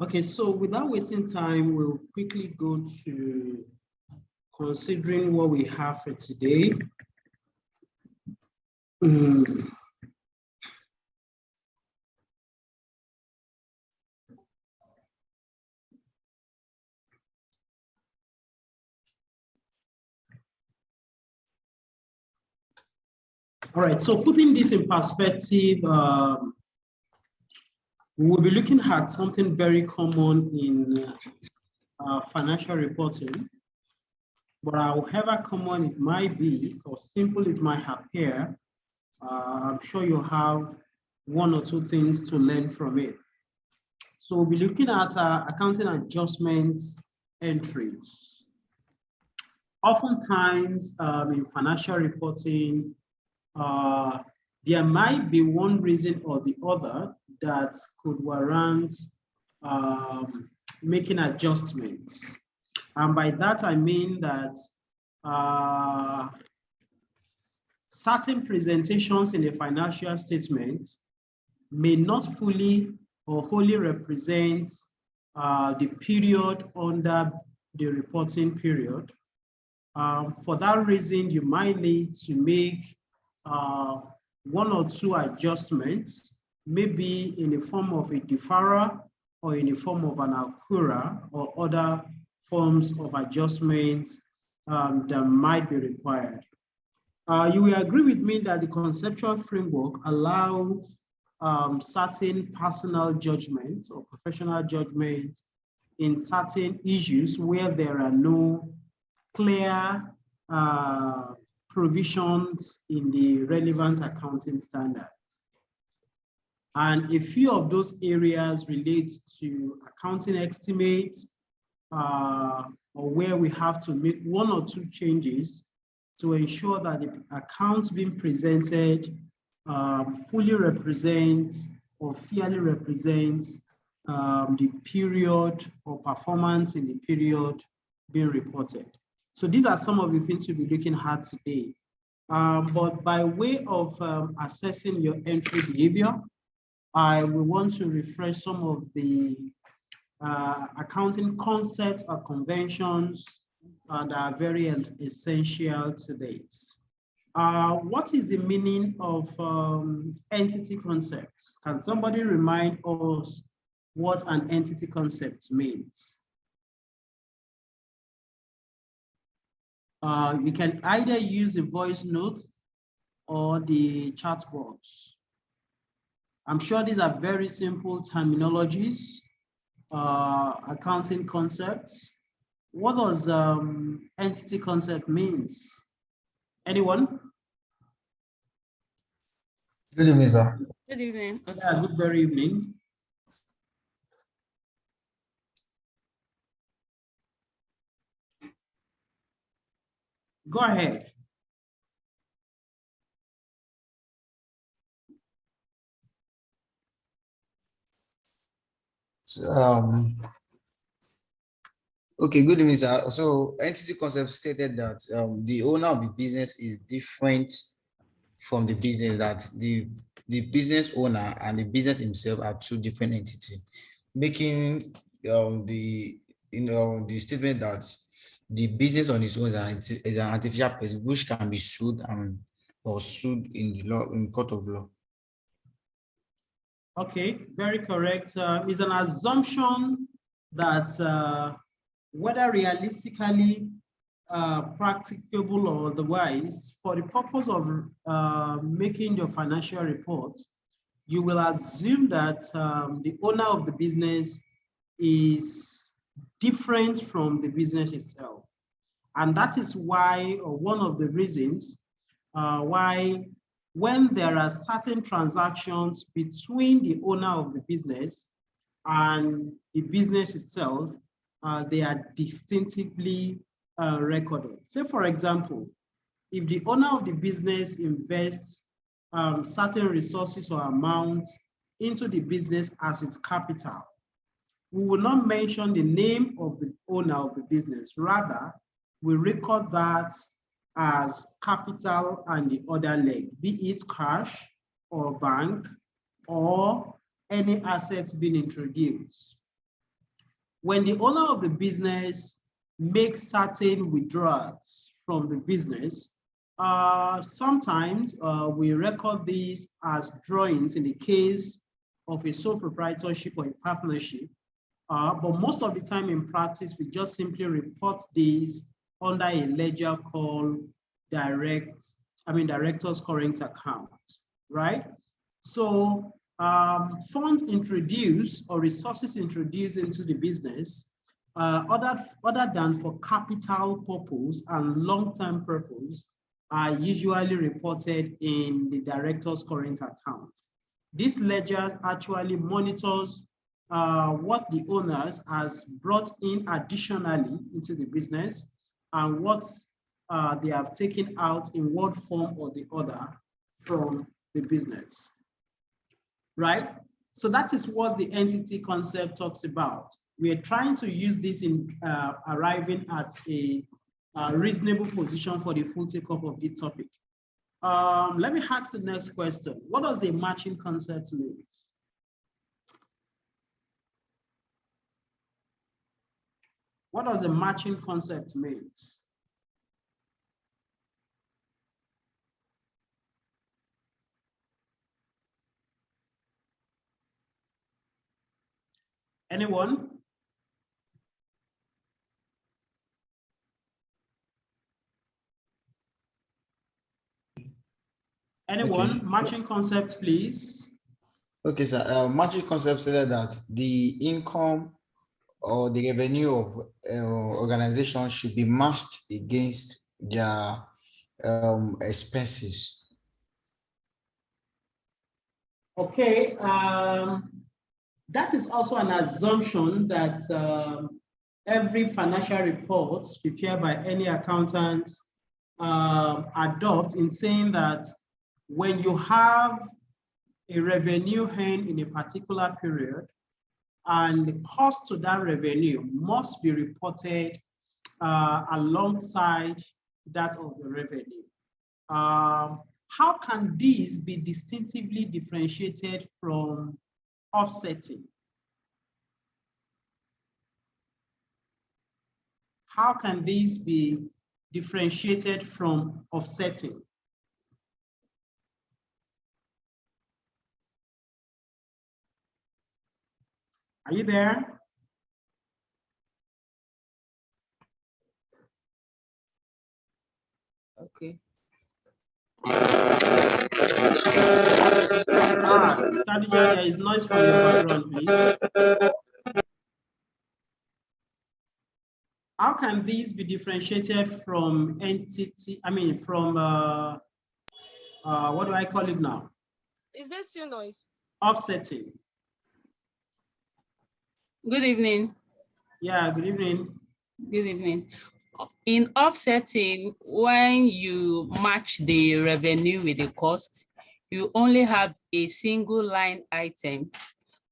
Okay, so without wasting time, we'll quickly go to considering what we have for today. All right, so putting this in perspective, we'll be looking at something very common in financial reporting, but however common it might be or simple it might appear, I'm sure you have one or two things to learn from it. So we'll be looking at accounting adjustments entries. Oftentimes in financial reporting, there might be one reason or the other that could warrant making adjustments. And by that, I mean that certain presentations in the financial statement may not fully or wholly represent the period under the reporting period. For that reason, you might need to make one or two adjustments, maybe in the form of a deferral or in the form of an accrual or other forms of adjustments that might be required. You will agree with me that the conceptual framework allows certain personal judgments or professional judgments in certain issues where there are no clear provisions in the relevant accounting standards. And a few of those areas relate to accounting estimates or where we have to make one or two changes to ensure that the accounts being presented fully represents or fairly represents the period or performance in the period being reported. So these are some of the things we'll be looking at today. But by way of assessing your entry behavior, I will want to refresh some of the accounting concepts or conventions that are very essential to this. What is the meaning of entity concepts? Can somebody remind us what an entity concept means? You can either use the voice note or the chat box. I'm sure these are very simple terminologies, accounting concepts. What does entity concept means? Anyone? Good evening, sir. Good evening. Yeah, good very evening. Go ahead. So, okay, good evening, sir. So entity concept stated that the owner of the business is different from the business, that the business owner and the business himself are two different entities, making the statement that the business on its own is an artificial person which can be sued or sued in the law, in court of law. Okay, very correct. It's an assumption that whether realistically practicable or otherwise, for the purpose of making your financial report, you will assume that the owner of the business is different from the business itself. And that is why, or one of the reasons why when there are certain transactions between the owner of the business and the business itself, they are distinctively recorded. Say, for example, if the owner of the business invests certain resources or amounts into the business as its capital, we will not mention the name of the owner of the business. Rather, we record that as capital and the other leg, be it cash or bank or any assets being introduced. when the owner of the business makes certain withdrawals from the business, sometimes we record these as drawings in the case of a sole proprietorship or a partnership. But most of the time in practice, we just simply report these under a ledger called director's current account, right? So funds introduced or resources introduced into the business, other than for capital purpose and long-term purpose, are usually reported in the director's current account. This ledger actually monitors what the owners has brought in additionally into the business and what they have taken out in one form or the other from the business, right? So that is what the entity concept talks about. We are trying to use this in arriving at a reasonable position for the full takeoff of this topic. Let me ask the next question. What does a matching concept mean? What does a matching concept mean? Anyone? Anyone? Okay. Matching concept, please. Okay, sir. Matching concept said that the income or the revenue of organization should be matched against their expenses. Okay, that is also an assumption that every financial report prepared by any accountant adopt in saying that when you have a revenue earned in a particular period and the cost to that revenue must be reported alongside that of the revenue. How can these be distinctively differentiated from offsetting? How can these be differentiated from offsetting? Are you there? Okay. Khadija, there is noise from your background, please. How can these be differentiated from entity, from, what do I call it now? Is there still noise? Offsetting. Good evening. Yeah, good evening. Good evening. In offsetting, when you match the revenue with the cost, you only have a single line item,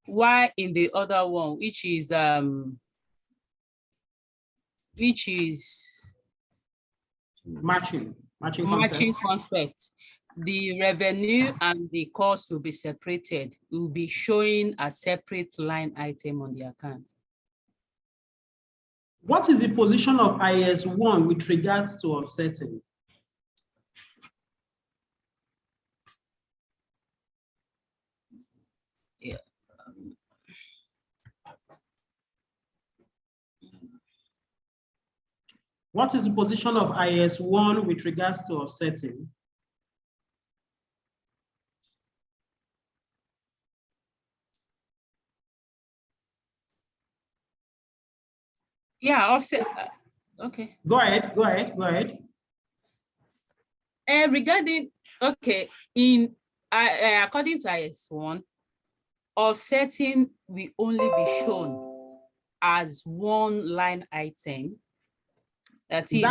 while in the other one, which is matching concept, the revenue and the cost will be separated. It will be showing a separate line item on the account. What is the position of IAS 1 with regards to offsetting? Yeah. What is the position of IAS 1 with regards to offsetting? Yeah, offset. Okay. Go ahead. Regarding, okay, according to IS1, offsetting will only be shown as one line item. Is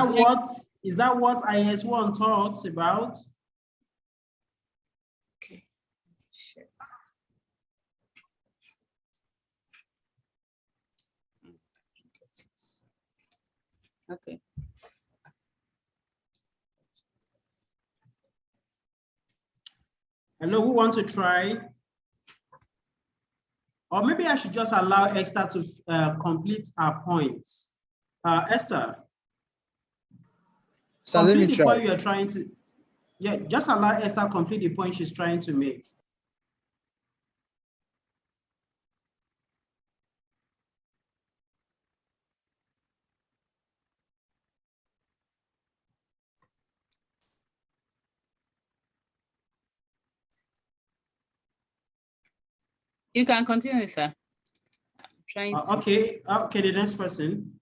that what IS1 talks about? Okay. Sure. Okay. Hello, who wants to try? Or maybe I should just allow Esther to complete her points. Esther, So let me complete the try. point you're trying to, yeah, just allow Esther complete the point she's trying to make. You can continue, sir. I'm trying to. Okay, the next person.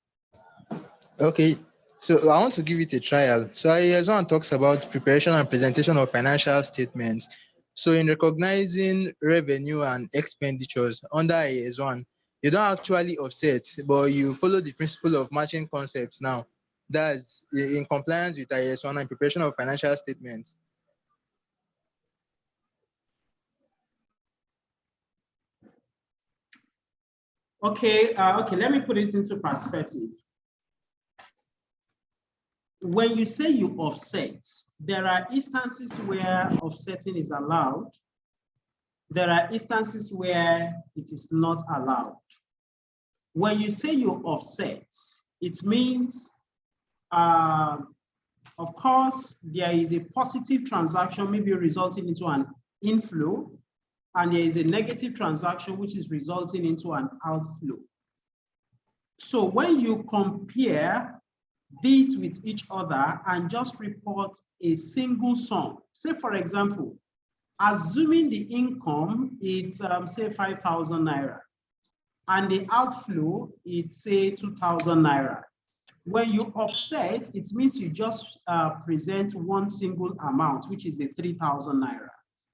Okay, so I want to give it a trial. So IAS1 talks about preparation and presentation of financial statements. So in recognizing revenue and expenditures under IAS1, you don't actually offset, but you follow the principle of matching concepts now. That's in compliance with IAS1 and preparation of financial statements. Okay, okay, let me put it into perspective. When you say you offset, there are instances where offsetting is allowed. There are instances where it is not allowed. When you say you offset, it means, of course, there is a positive transaction maybe resulting into an inflow, and there is a negative transaction which is resulting into an outflow. So when you compare these with each other and just report a single sum, say for example, assuming the income is say 5,000 naira and the outflow is say 2,000 naira. When you offset, it means you just present one single amount, which is a 3,000 naira.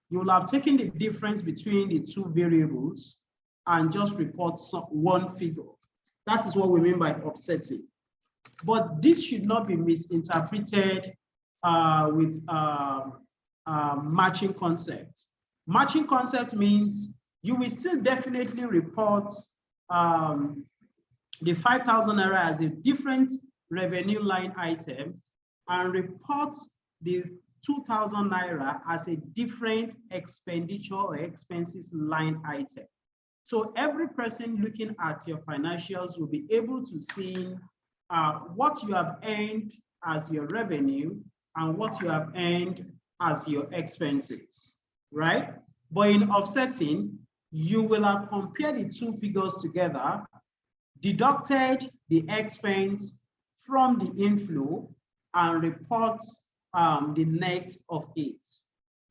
You will have taken the difference between the two variables and just report one figure. That is what we mean by offsetting. But this should not be misinterpreted with matching concept. Matching concept means you will still definitely report the 5,000 naira as a different revenue line item and report the 2,000 naira as a different expenditure or expenses line item. So every person looking at your financials will be able to see what you have earned as your revenue and what you have earned as your expenses, right? But in offsetting, you will have compared the two figures together, deducted the expense from the inflow, and report the net of it.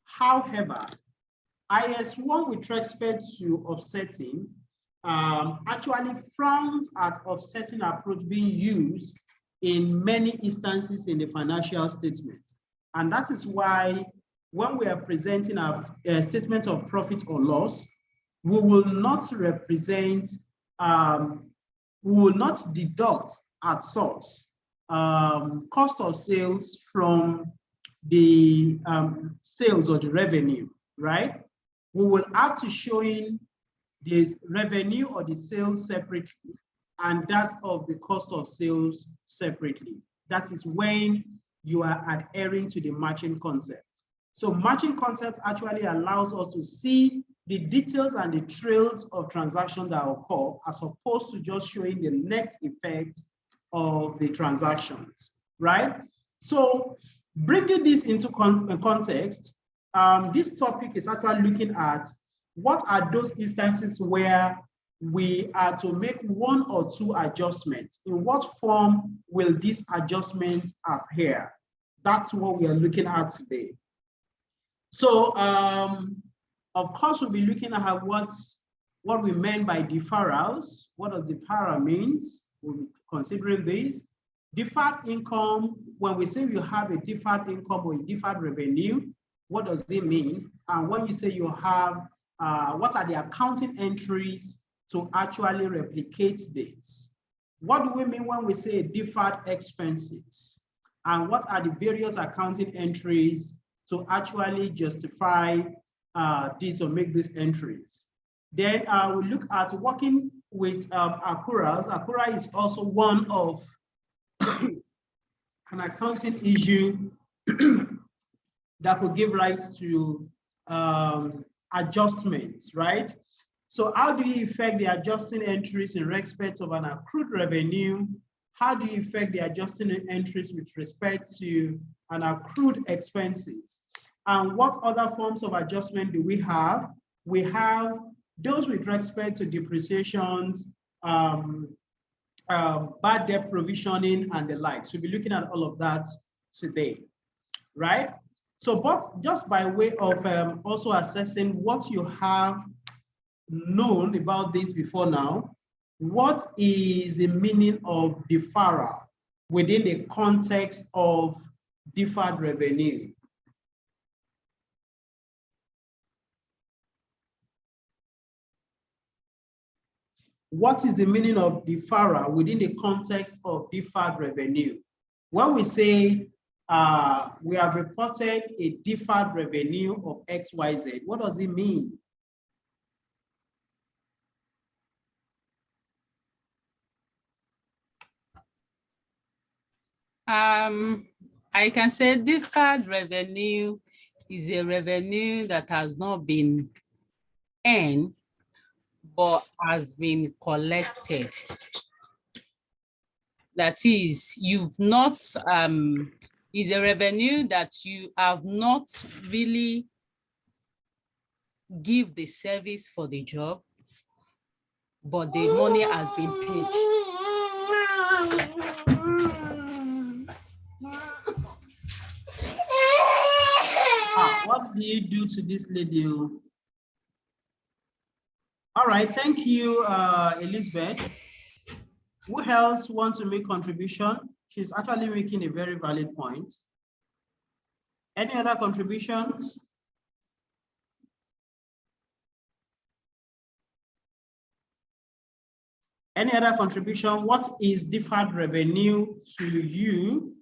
However, IS1 with respect to offsetting actually frowns at offsetting approach being used in many instances in the financial statement. And that is why when we are presenting a statement of profit or loss, we will not represent, we will not deduct at source cost of sales from the sales or the revenue, right? We will have to show in the revenue or the sales separately and that of the cost of sales separately. That is when you are adhering to the matching concept. So matching concept actually allows us to see the details and the trails of transactions that occur as opposed to just showing the net effect of the transactions, right? So bringing this into context, this topic is actually looking at what are those instances where we are to make one or two adjustments. In what form will this adjustment appear? That's what we are looking at today. So, of course, we'll be looking at what we meant by deferrals. What does deferral means? We'll be considering this. Deferred income, when we say you have a deferred income or a deferred revenue, what does it mean? And when you say you have, what are the accounting entries to actually replicate this? What do we mean when we say deferred expenses? And what are the various accounting entries to actually justify this or make these entries? Then we'll look at working with accruals. Accrual is also one of an accounting issue that could give rise to adjustments, right? So how do you effect the adjusting entries in respect of an accrued revenue? How do you effect the adjusting entries with respect to an accrued expenses? And what other forms of adjustment do we have? We have those with respect to depreciations, bad debt provisioning, and the like. So we'll be looking at all of that today, right? So, but just by way of also assessing what you have known about this before now, what is the meaning of deferral within the context of deferred revenue? What is the meaning of deferral within the context of deferred revenue? When we say we have reported a deferred revenue of XYZ, what does it mean? I can say deferred revenue is a revenue that has not been earned, but has been collected. That is, you've not, is a revenue that you have not really give the service for the job, but the money has been paid. What do you do to this lady? All right, thank you, Elizabeth. Who else wants to make contribution? She's actually making a very valid point. Any other contributions? Any other contribution? What is deferred revenue to you?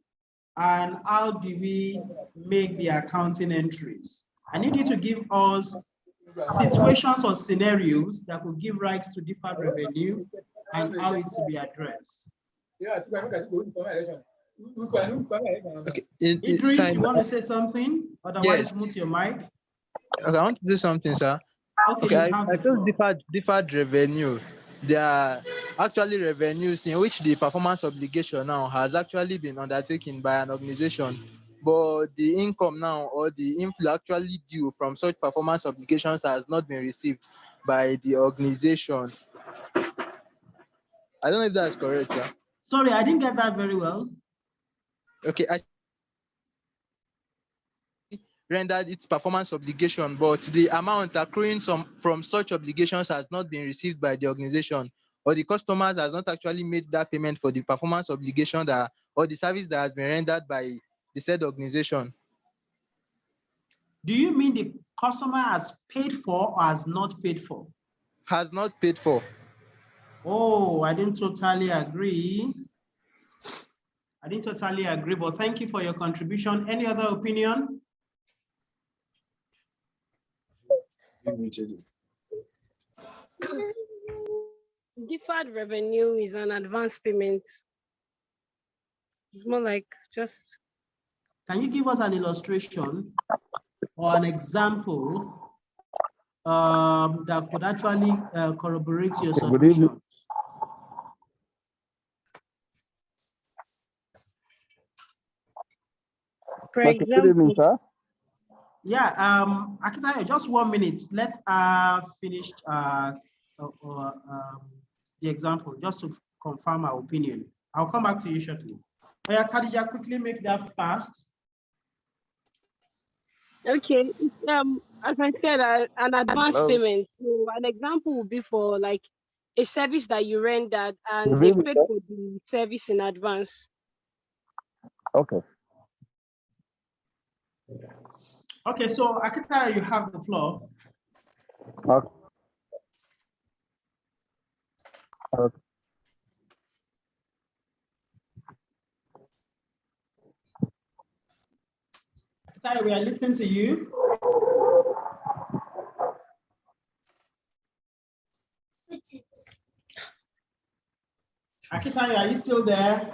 And how do we make the accounting entries? I need you to give us situations or scenarios that could give rise to deferred revenue and how it's to be addressed. Okay. Idris, you want to say something? Otherwise, Yes. mute your mic. Okay, I want to do something, sir. Okay, you have I the feel floor. deferred revenue. There are actually revenues in which the performance obligation now has actually been undertaken by an organization, but the income now or the inflow actually due from such performance obligations has not been received by the organization. I don't know if that's correct, sir. Sorry, I didn't get that very well. Okay, I rendered its performance obligation, but the amount accruing from such obligations has not been received by the organization, or the customers has not actually made that payment for the performance obligation that or the service that has been rendered by the said organization. Do you mean the customer has paid for or has not paid for? Has not paid for. Oh, I didn't totally agree. But thank you for your contribution. Any other opinion? Deferred revenue is an advance payment. It's more like just. Can you give us an illustration or an example that could actually corroborate your submission? For example, good evening, sir. Yeah, Akitayo, just 1 minute. Let's finish the example just to confirm our opinion. I'll come back to you shortly. Oh yeah, Khadija, quickly make that fast. Okay, as I said, an advance payment. So an example would be for like a service that you rendered and they've paid for the service in advance. Okay. Okay, so Akitayo, you have the floor. Okay. Akitayo, we are listening to you. Akitayo, are you still there?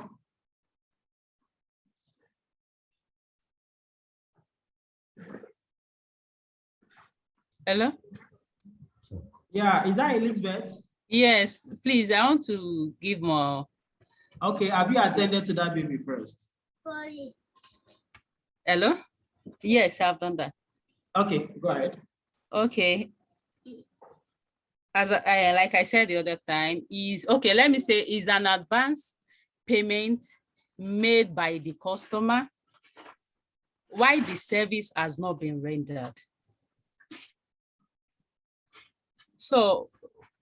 Hello? Yeah, is that Elizabeth? Yes, please, I want to give more. Okay, have you attended to that baby first? Hello? Yes, I've done that. Okay, go ahead. Okay. As like I said the other time, is okay, let me say is an advance payment made by the customer while the service has not been rendered. So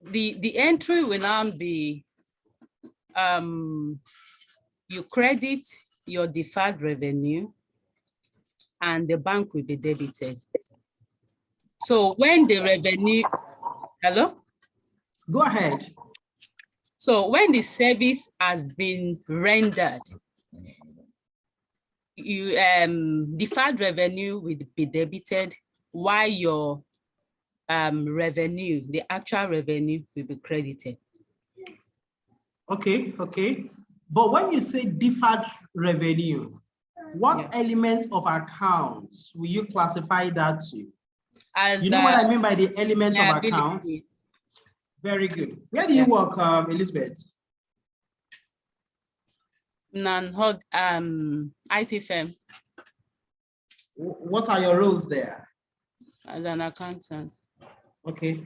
the entry will now be you credit your deferred revenue and the bank will be debited. So when the revenue, hello? Go ahead. So when the service has been rendered, you deferred revenue will be debited while your revenue, the actual revenue will be credited. Okay, okay. But when you say deferred revenue, what element of accounts will you classify that to? As you know what I mean by the element of liability. accounts? Very good. Where do you work, Elizabeth? Non-hod IT firm. What are your roles there? As an accountant. Okay,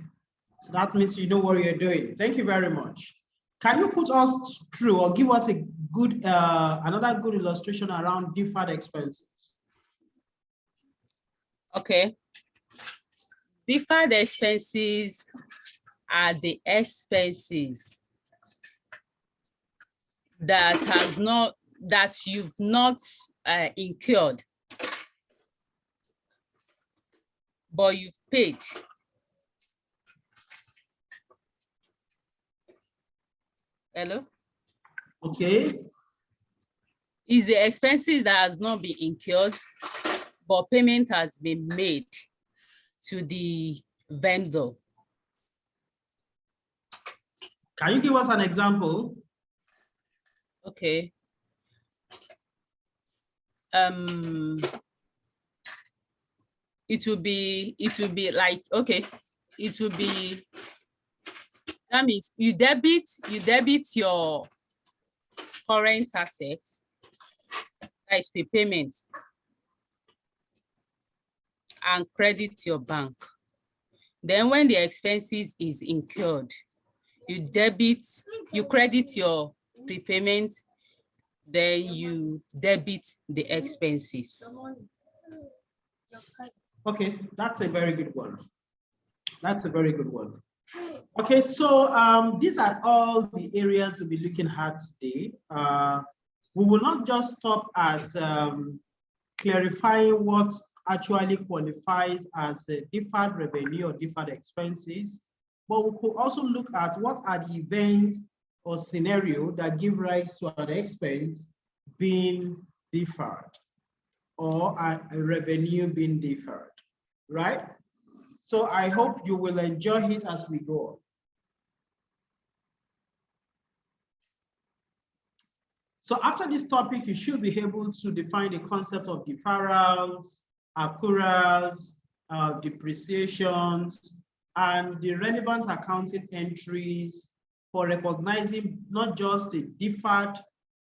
so that means you know what you're doing. Thank you very much. Can you put us through or give us a good, another good illustration around deferred expenses? Okay. Deferred expenses are the expenses that you've not incurred, but you've paid. Hello? Okay. Is the expenses that has not been incurred, but payment has been made to the vendor. Can you give us an example? Okay. It will be like, okay, it will be, that means you debit your current assets, that is prepayment, and credit your bank. Then when the expenses is incurred, you credit your prepayment, then you debit the expenses. Okay, that's a very good one. That's a very good one. Okay, so these are all the areas we'll be looking at today. We will not just stop at clarifying what actually qualifies as a deferred revenue or deferred expenses, but we could also look at what are the events or scenario that give rise to an expense being deferred or a revenue being deferred, right? So I hope you will enjoy it as we go on. So after this topic, you should be able to define the concept of deferrals, accruals, depreciations, and the relevant accounting entries for recognizing not just the deferred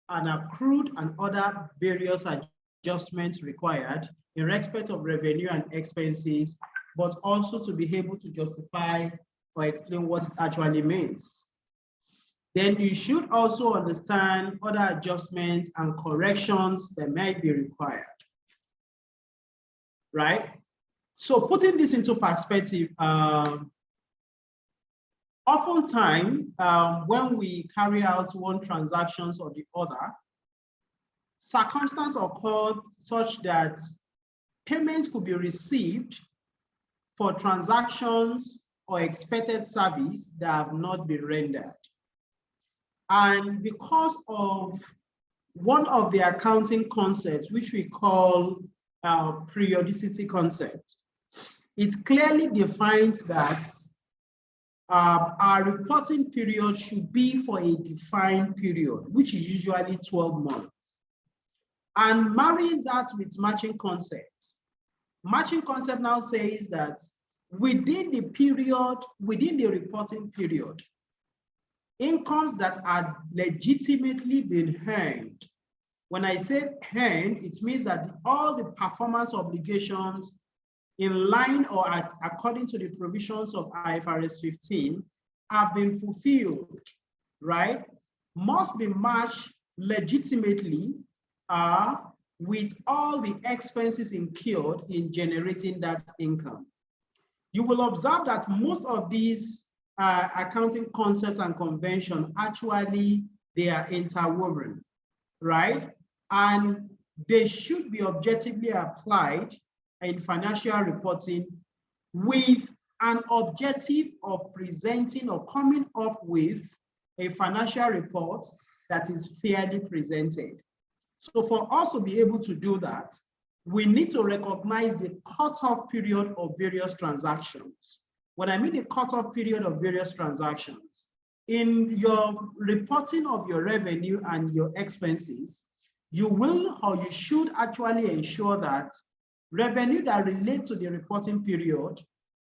and accrued and other various adjustments required in respect of revenue and expenses, but also to be able to justify or explain what it actually means. Then you should also understand other adjustments and corrections that might be required, right? So putting this into perspective, oftentimes when we carry out one transactions or the other, circumstances occur such that payments could be received for transactions or expected service that have not been rendered. And because of one of the accounting concepts, which we call periodicity concept, it clearly defines that our reporting period should be for a defined period, which is usually 12 months. And marrying that with matching concepts. Matching concept now says that within the period, within the reporting period, incomes that are legitimately being earned. When I say earned, it means that all the performance obligations in line or according to the provisions of IFRS 15 have been fulfilled, right? Must be matched legitimately with all the expenses incurred in generating that income. You will observe that most of these accounting concepts and conventions, actually, they are interwoven, right? And they should be objectively applied in financial reporting with an objective of presenting or coming up with a financial report that is fairly presented. So for us to be able to do that, we need to recognize the cutoff period of various transactions. When I mean the cutoff period of various transactions, in your reporting of your revenue and your expenses, you will or you should actually ensure that revenue that relates to the reporting period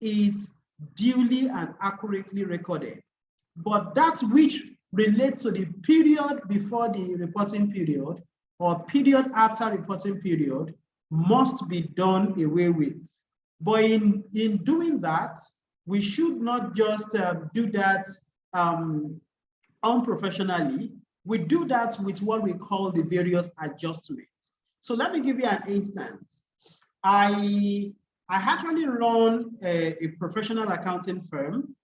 is duly and accurately recorded. But that which relates to the period before the reporting period or period after reporting period must be done away with. But in doing that, we should not just do that unprofessionally. We do that with what we call the various adjustments. So let me give you an instance. I actually run a professional accounting firm,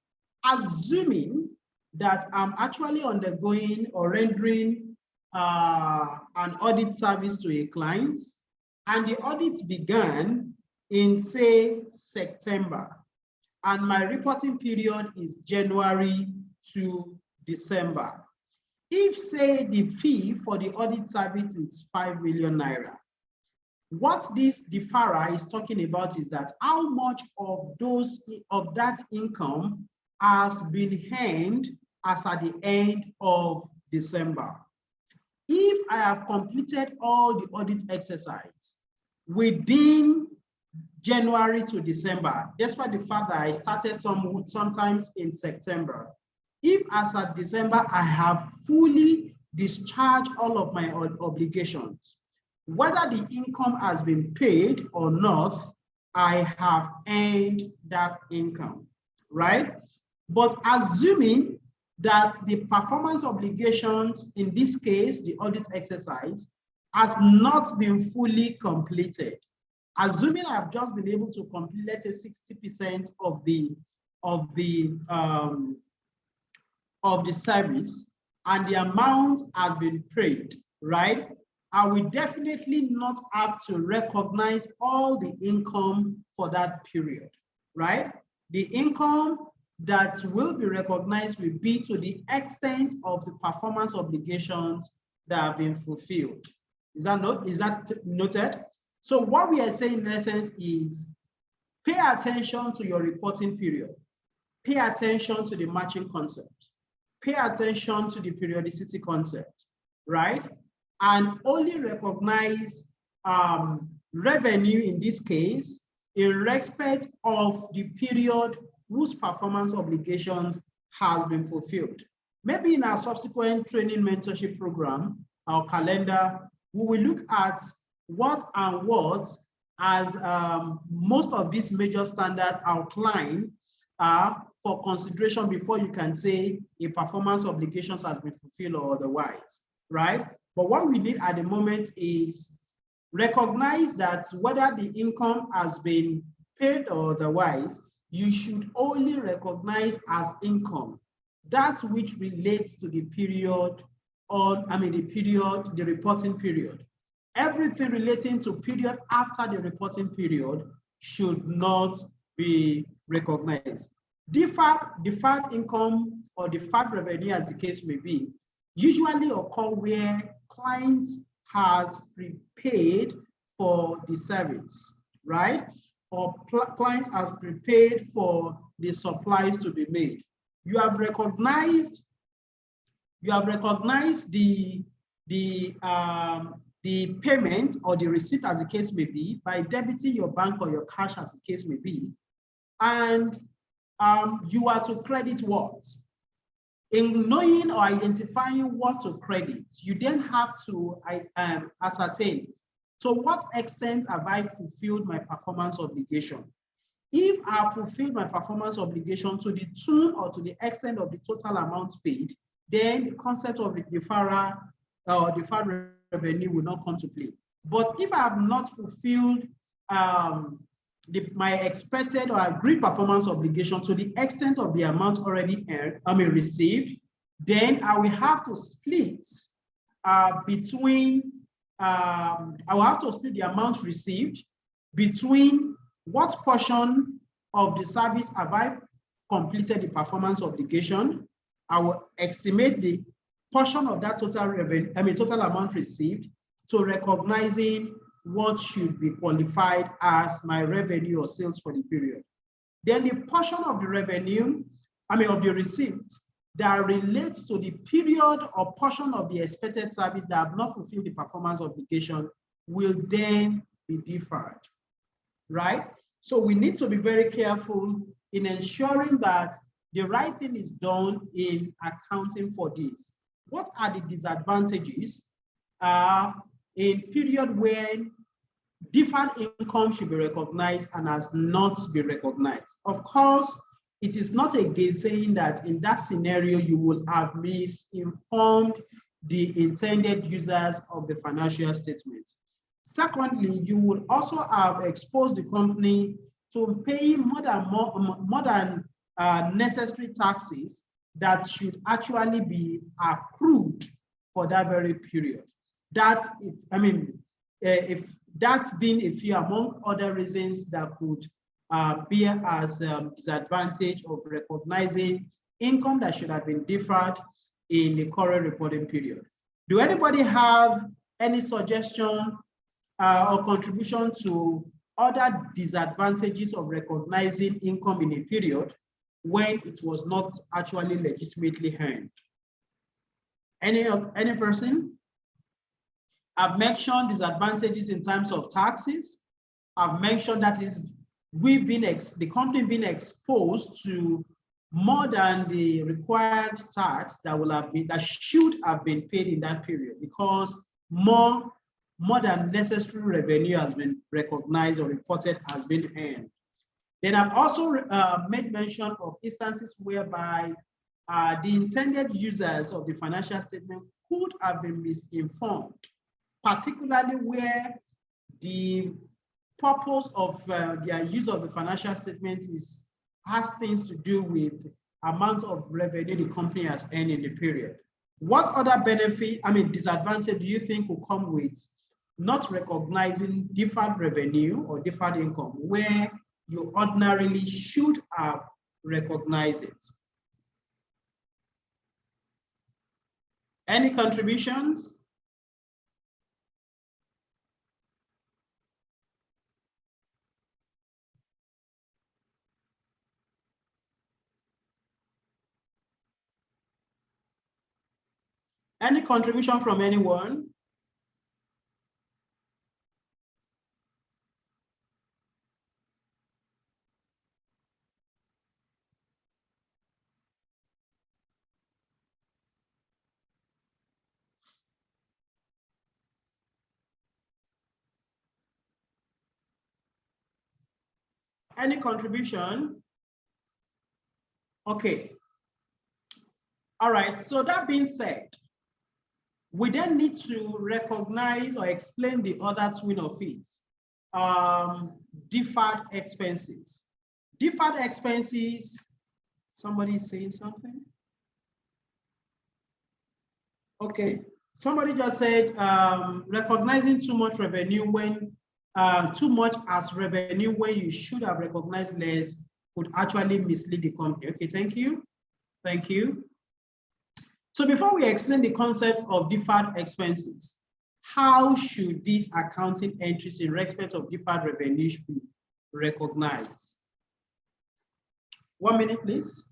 assuming that I'm actually undergoing or rendering an audit service to a client, and the audit began in, say, September, and my reporting period is January to December. If, say, the fee for the audit service is 5 million naira, what this deferral is talking about is that how much of that income has been earned as at the end of December. If I have completed all the audit exercise within January to December, despite the fact that I started sometimes in September, if as at December I have fully discharged all of my obligations, whether the income has been paid or not, I have earned that income, right? But assuming that the performance obligations, in this case, the audit exercise, has not been fully completed, assuming I've just been able to complete, let's say, 60% of the service, and the amount has been paid, right? I will definitely not have to recognize all the income for that period, right? The income that will be recognized will be to the extent of the performance obligations that have been fulfilled. Is that noted? So what we are saying in essence is pay attention to your reporting period, pay attention to the matching concept, pay attention to the periodicity concept, right? And only recognize revenue in this case in respect of the period whose performance obligations has been fulfilled. Maybe in our subsequent training mentorship program, our calendar, we will look at what and what as most of these major standards outline for consideration before you can say a performance obligations has been fulfilled or otherwise, right? But what we need at the moment is recognize that whether the income has been paid or otherwise, you should only recognize as income that which relates to the period the reporting period. Everything relating to period after the reporting period should not be recognized. Deferred income or deferred revenue, as the case may be, usually occur where clients has prepaid for the service, right? Or client has prepaid for the supplies to be made. You have recognized the payment or the receipt, as the case may be, by debiting your bank or your cash, as the case may be. and you are to credit what? In knowing or identifying what to credit, you then have to ascertain, to what extent have I fulfilled my performance obligation? If I have fulfilled my performance obligation to the tune or to the extent of the total amount paid, then the concept of the deferral or deferred revenue will not come to play. But if I have not fulfilled my expected or agreed performance obligation to the extent of the amount already received, then I will have to split I will have to split the amount received between what portion of the service have I completed the performance obligation. I will estimate the portion of that total revenue, total amount received, to recognizing what should be qualified as my revenue or sales for the period. Then the portion of the revenue, of the receipt that relates to the period or portion of the expected service that have not fulfilled the performance obligation will then be deferred, right? So we need to be very careful in ensuring that the right thing is done in accounting for this. What are the disadvantages in period when deferred income should be recognized and has not been recognized? Of course, it is not again saying that in that scenario you will have misinformed the intended users of the financial statement. Secondly, you will also have exposed the company to paying more than necessary taxes that should actually be accrued for that very period. That, if that's been a few among other reasons that could be as disadvantage of recognizing income that should have been deferred in the current reporting period. Do anybody have any suggestion or contribution to other disadvantages of recognizing income in a period when it was not actually legitimately earned? Any person? I've mentioned disadvantages in terms of taxes. I've mentioned that is the company being exposed to more than the required tax that should have been paid in that period, because more than necessary revenue has been recognized or reported has been earned. Then I've also made mention of instances whereby the intended users of the financial statement could have been misinformed, particularly where the purpose of their use of the financial statement has things to do with amount of revenue the company has earned in the period. What other disadvantage do you think will come with not recognizing deferred revenue or deferred income where you ordinarily should have recognized it? Any contributions? Any contribution from anyone? Any contribution? Okay. All right, so that being said, we then need to recognize or explain the other twin of it, deferred expenses. Deferred expenses, somebody is saying something? Okay, somebody just said recognizing too much revenue when, too much as revenue when you should have recognized less could actually mislead the company. Okay, thank you. Thank you. So before we explain the concept of deferred expenses, how should these accounting entries in respect of deferred revenue be recognized? 1 minute, please.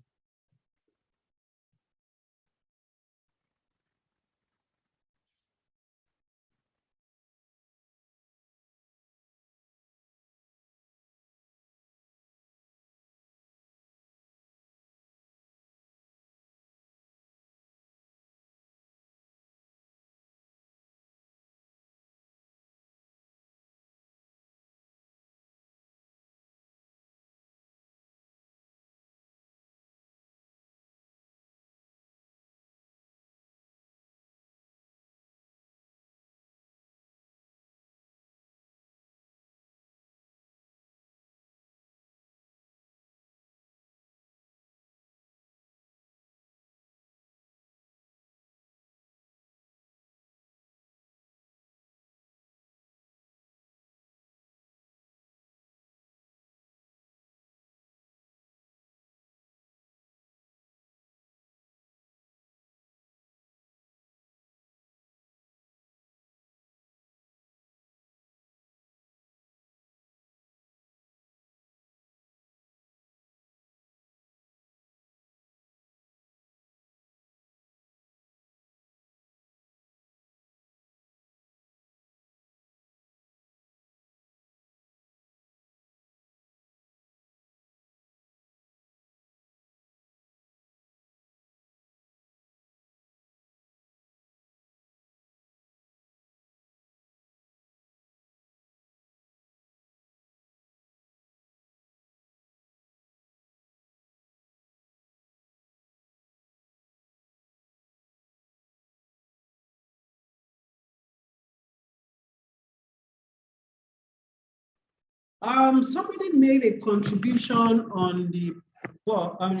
Somebody made a contribution on the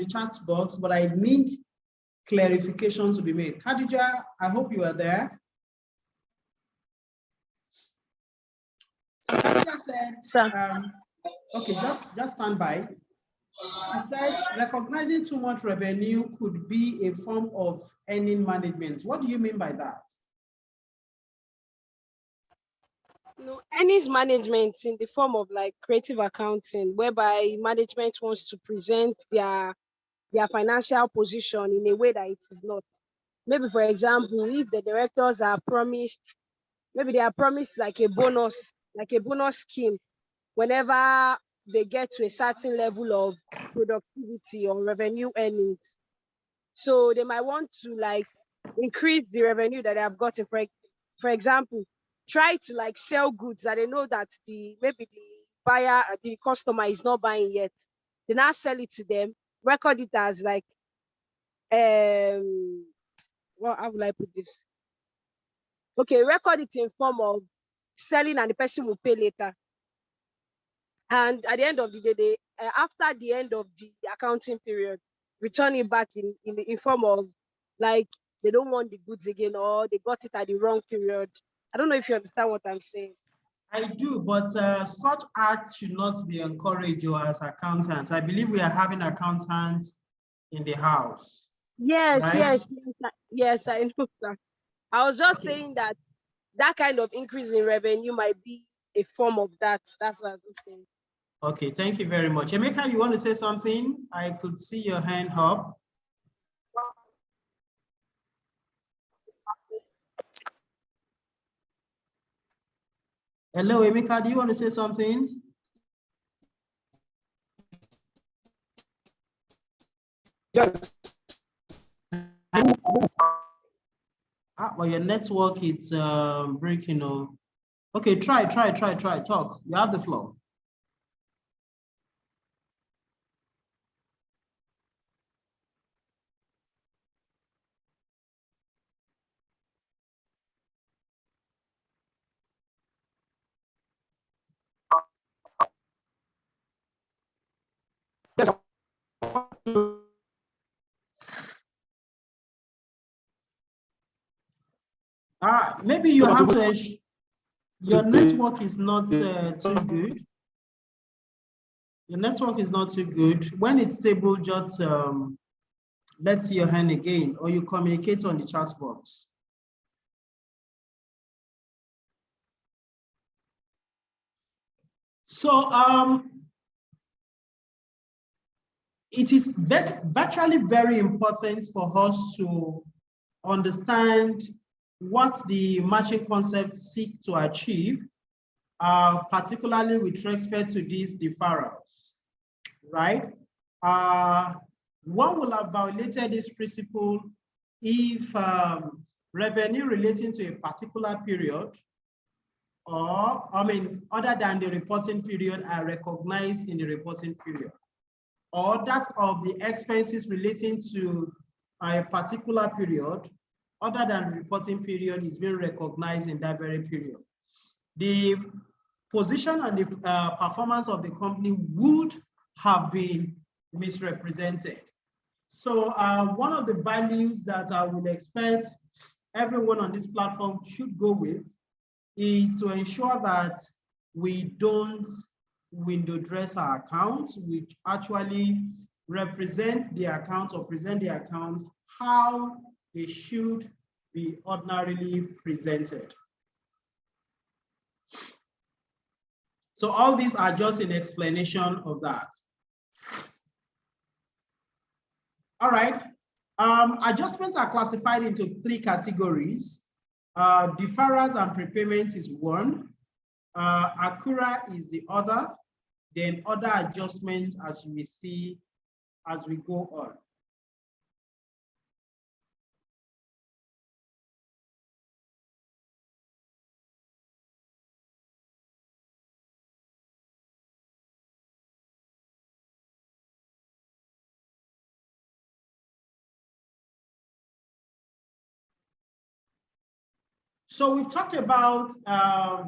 chat box, but I need clarification to be made. Khadija, I hope you are there. So Khadija said, Sir. okay, just stand by. She said, recognizing too much revenue could be a form of earning management. What do you mean by that? No, earnings management in the form of like creative accounting, whereby management wants to present their financial position in a way that it is not. Maybe, for example, if the directors are promised, maybe they are promised like a bonus scheme whenever they get to a certain level of productivity or revenue earnings. So they might want to like increase the revenue that they have gotten. For example, try to like sell goods that they know that maybe the buyer, the customer is not buying yet. They now sell it to them, record it as like well, how will I put this? Okay, record it in form of selling and the person will pay later. And at the end of the day, after the end of the accounting period, return it back in form of like they don't want the goods again or they got it at the wrong period. I don't know if you understand what I'm saying. I do, but such acts should not be encouraged as accountants. I believe we are having accountants in the house. Yes, right? yes, I know that. I was just saying that kind of increase in revenue might be a form of that. That's what I was saying. Okay, thank you very much. Emeka, you want to say something? I could see your hand up. Hello, Emeka, do you want to say something? Yes. Well, your network is breaking. Okay, try, talk. You have the floor. Yes. Maybe you have to, your network is not too good. Your network is not too good. When it's stable, just let's see your hand again, or you communicate on the chat box. So it is virtually very important for us to understand what the matching concepts seek to achieve, particularly with respect to these deferrals, right? One will have violated this principle if revenue relating to a particular period or, other than the reporting period are recognized in the reporting period, or that of the expenses relating to a particular period other than the reporting period is being recognized in that very period. The position and the performance of the company would have been misrepresented. So one of the values that I would expect everyone on this platform should go with is to ensure that we don't window dress our accounts, which actually represent the accounts or present the accounts how they should be ordinarily presented. So all these are just an explanation of that. All right. Adjustments are classified into 3 categories. Deferrals and prepayments is one. Accrual is the other. Then other adjustments as we see as we go on. So we've talked about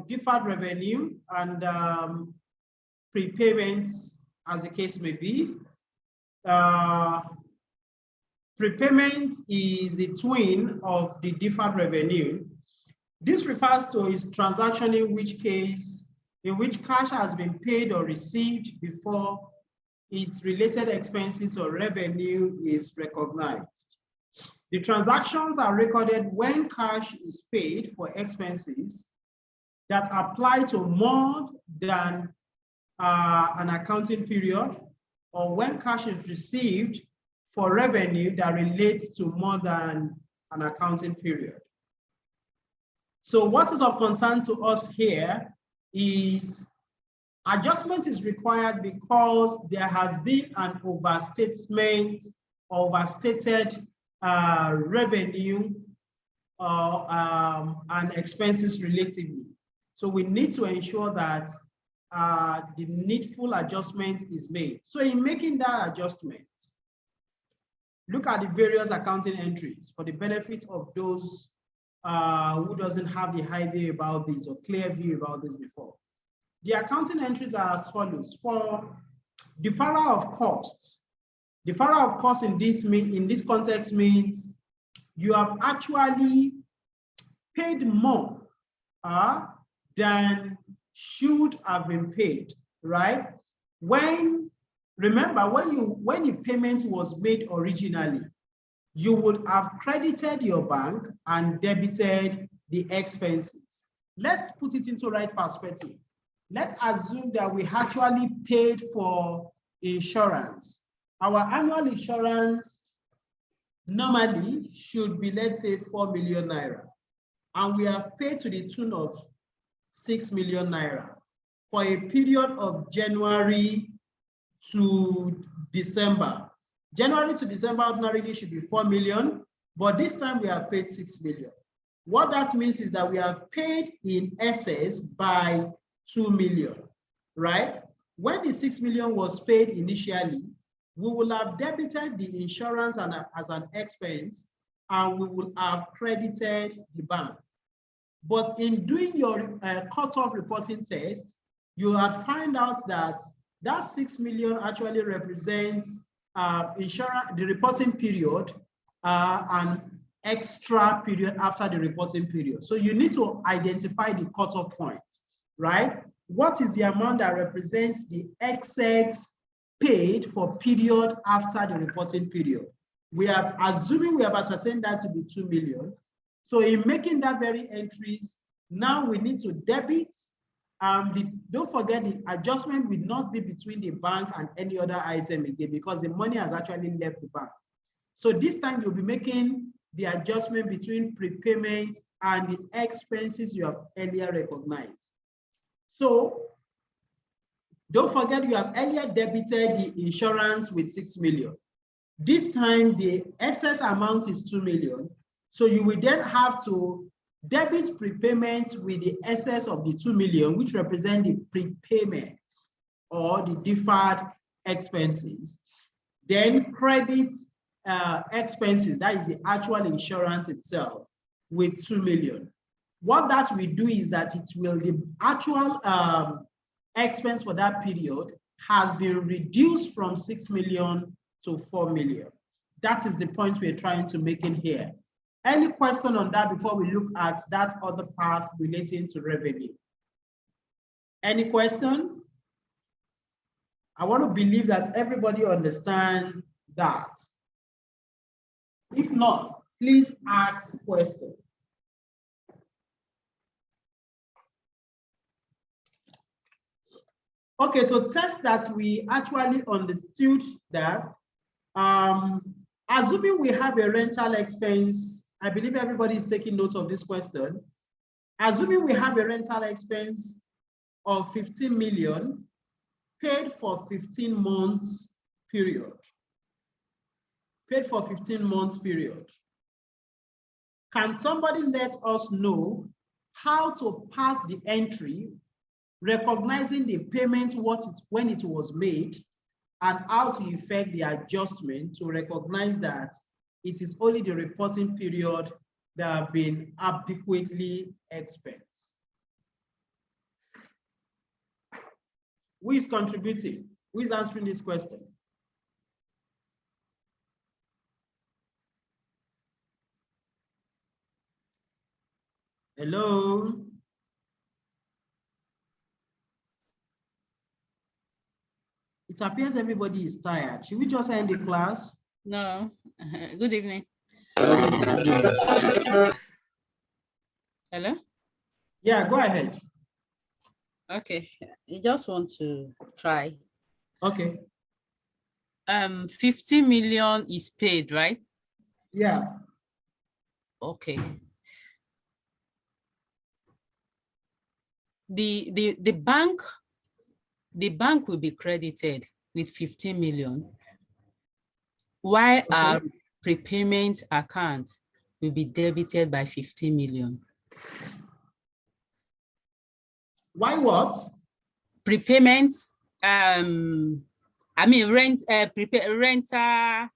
deferred revenue and prepayments, as the case may be. Prepayment is the twin of the deferred revenue. This refers to a transaction in which cash has been paid or received before its related expenses or revenue is recognized. The transactions are recorded when cash is paid for expenses that apply to more than an accounting period, or when cash is received for revenue that relates to more than an accounting period. So what is of concern to us here is adjustment is required because there has been an overstatement, overstated revenue and expenses relatively. So we need to ensure that the needful adjustment is made. So in making that adjustment, look at the various accounting entries for the benefit of those who doesn't have the idea about this or clear view about this before. The accounting entries are as follows. For deferral of costs, deferral of costs in this context means you have actually paid more than should have been paid, right? Remember, when the payment was made originally, you would have credited your bank and debited the expenses. Let's put it into right perspective. Let's assume that we actually paid for insurance. Our annual insurance normally should be, let's say, 4 million naira. And we have paid to the tune of 6 million naira for a period of January to December. January to December ordinarily should be 4 million, but this time we have paid 6 million. What that means is that we have paid in excess by 2 million, right? When the 6 million was paid initially, we will have debited the insurance as an expense, and we will have credited the bank. But in doing your cutoff reporting test, you will find out that that 6 million actually represents insurance, the reporting period, and extra period after the reporting period. So you need to identify the cutoff point, right? What is the amount that represents the excess paid for period after the reporting period? We are assuming we have ascertained that to be 2 million. So in making that very entries, now we need to debit. Don't forget the adjustment will not be between the bank and any other item again, because the money has actually left the bank. So this time you'll be making the adjustment between prepayment and the expenses you have earlier recognized. So don't forget you have earlier debited the insurance with 6 million. This time the excess amount is 2 million. So you will then have to debit prepayment with the excess of the 2 million, which represent the prepayments or the deferred expenses. Then credit expenses, that is the actual insurance itself, with 2 million. What that will do is that it will, the actual expense for that period has been reduced from 6 million to 4 million. That is the point we're trying to make in here. Any question on that before we look at that other path relating to revenue? Any question? I want to believe that everybody understands that. If not, please ask questions. Okay, to test that we actually understood that, assuming we have a rental expense, I believe everybody is taking note of this question. Assuming we have a rental expense of 15 million paid for 15 months period. Paid for 15 months period. Can somebody let us know how to pass the entry, recognizing the payment when it was made, and how to effect the adjustment to recognize that it is only the reporting period that have been adequately expensed? Who is contributing? Who is answering this question? Hello? It appears everybody is tired. Should we just end the class? No. Good evening. Hello? Yeah, go ahead. Okay. I just want to try. Okay. 50 million is paid, right? Yeah. Okay. The bank will be credited with 15 million, while our prepayment account will be debited by 15 million. Why what? Prepayment, I mean rental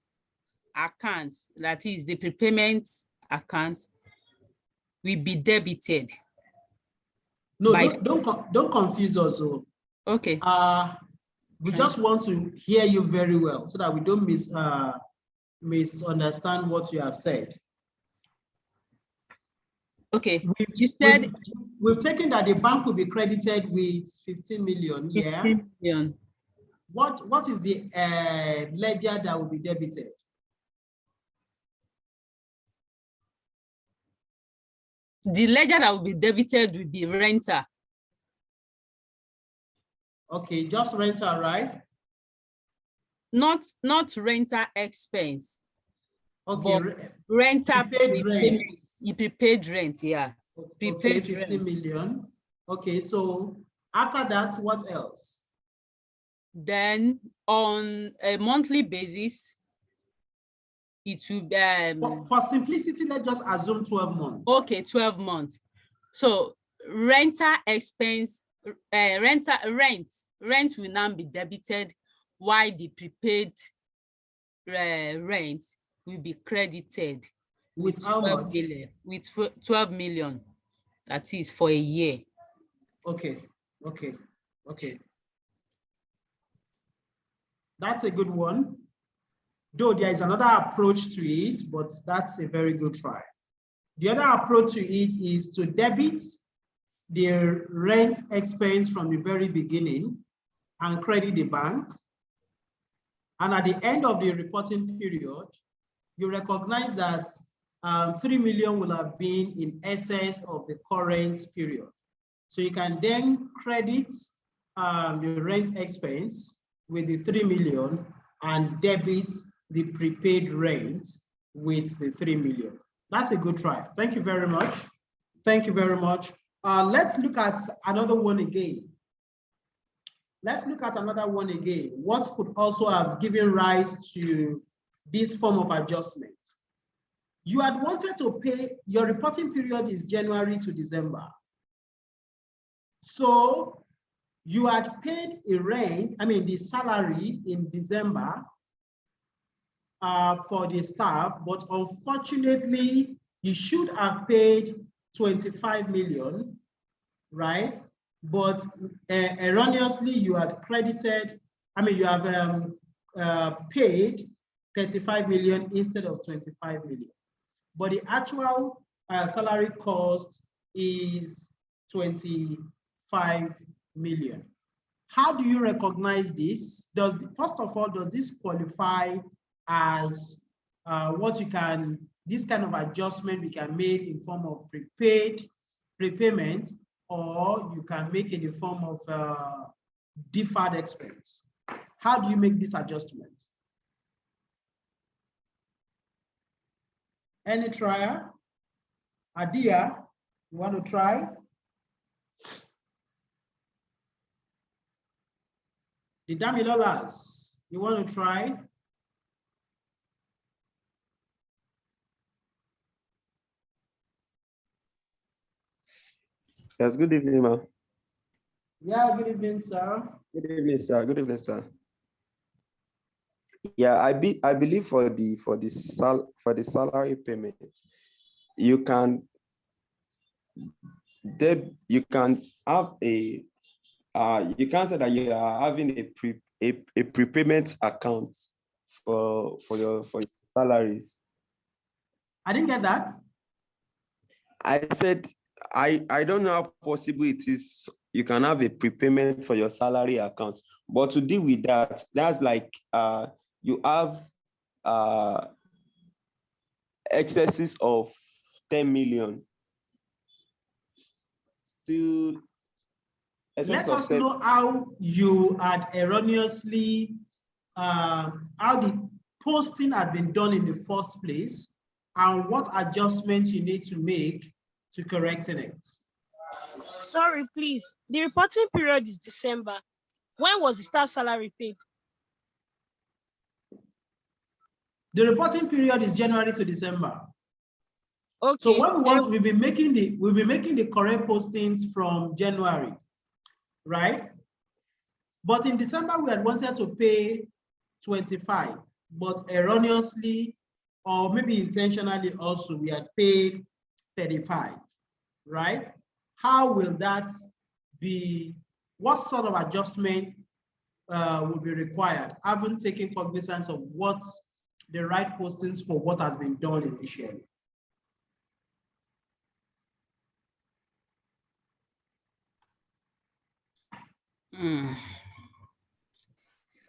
account, that is the prepayment account, will be debited. No, by, don't confuse us. So, okay. We just want to hear you very well so that we don't misunderstand what you have said. Okay, you said we've taken that the bank will be credited with 15 million. 15 Yeah. million. What is the ledger that will be debited? The ledger that will be debited will be renter. Okay, just rental, right? Not renter expense. Okay. Renter prepaid rent. You prepaid rent, yeah. Okay, 15 million. Okay, so after that, what else? Then on a monthly basis, it will be for simplicity, let's just assume 12 months. Okay, 12 months. So renter expense, rent will now be debited, while the prepaid rent will be credited with how 12 much? million, with 12 million. That is for a year. Okay. That's a good one. Though there is another approach to it, but that's a very good try. The other approach to it is to debit the rent expense from the very beginning and credit the bank. And at the end of the reporting period, you recognize that 3 million will have been in excess of the current period. So you can then credit the rent expense with the 3 million and debit the prepaid rent with the 3 million. That's a good try. Thank you very much. Thank you very much. Let's look at another one again. What could also have given rise to this form of adjustment? You had wanted to pay, your reporting period is January to December. So you had paid the salary in December for the staff, but unfortunately, you should have paid 25 million, right? But erroneously, you had credited, you have paid 35 million instead of 25 million. But the actual salary cost is 25 million. How do you recognize this? First of all, does this qualify as this kind of adjustment we can make in form of prepayment, or you can make it in the form of deferred expense? How do you make this adjustment? Any trier? Adia, you want to try? The Damilolas, you want to try? Yes, good evening, ma'am. Yeah, good evening, sir. Good evening, sir. Good evening, sir. Yeah, I believe for the salary payment, you can have a you can't say that you are having a prepayment account for your salaries. I didn't get that. I said, I don't know how possible it is you can have a prepayment for your salary account, but to deal with that, that's like you have excesses of 10 million. Still, excess Let of us 10. know how you had erroneously, how the posting had been done in the first place, and what adjustments you need to make to correcting it. Sorry, please. The reporting period is December. When was the staff salary paid? The reporting period is January to December. Okay. So what we want, we'll be making the correct postings from January, right? But in December, we had wanted to pay 25, but erroneously, or maybe intentionally also, we had paid 35, right? How will that be? What sort of adjustment will be required? I haven't taken cognizance of what's the right postings for what has been done initially.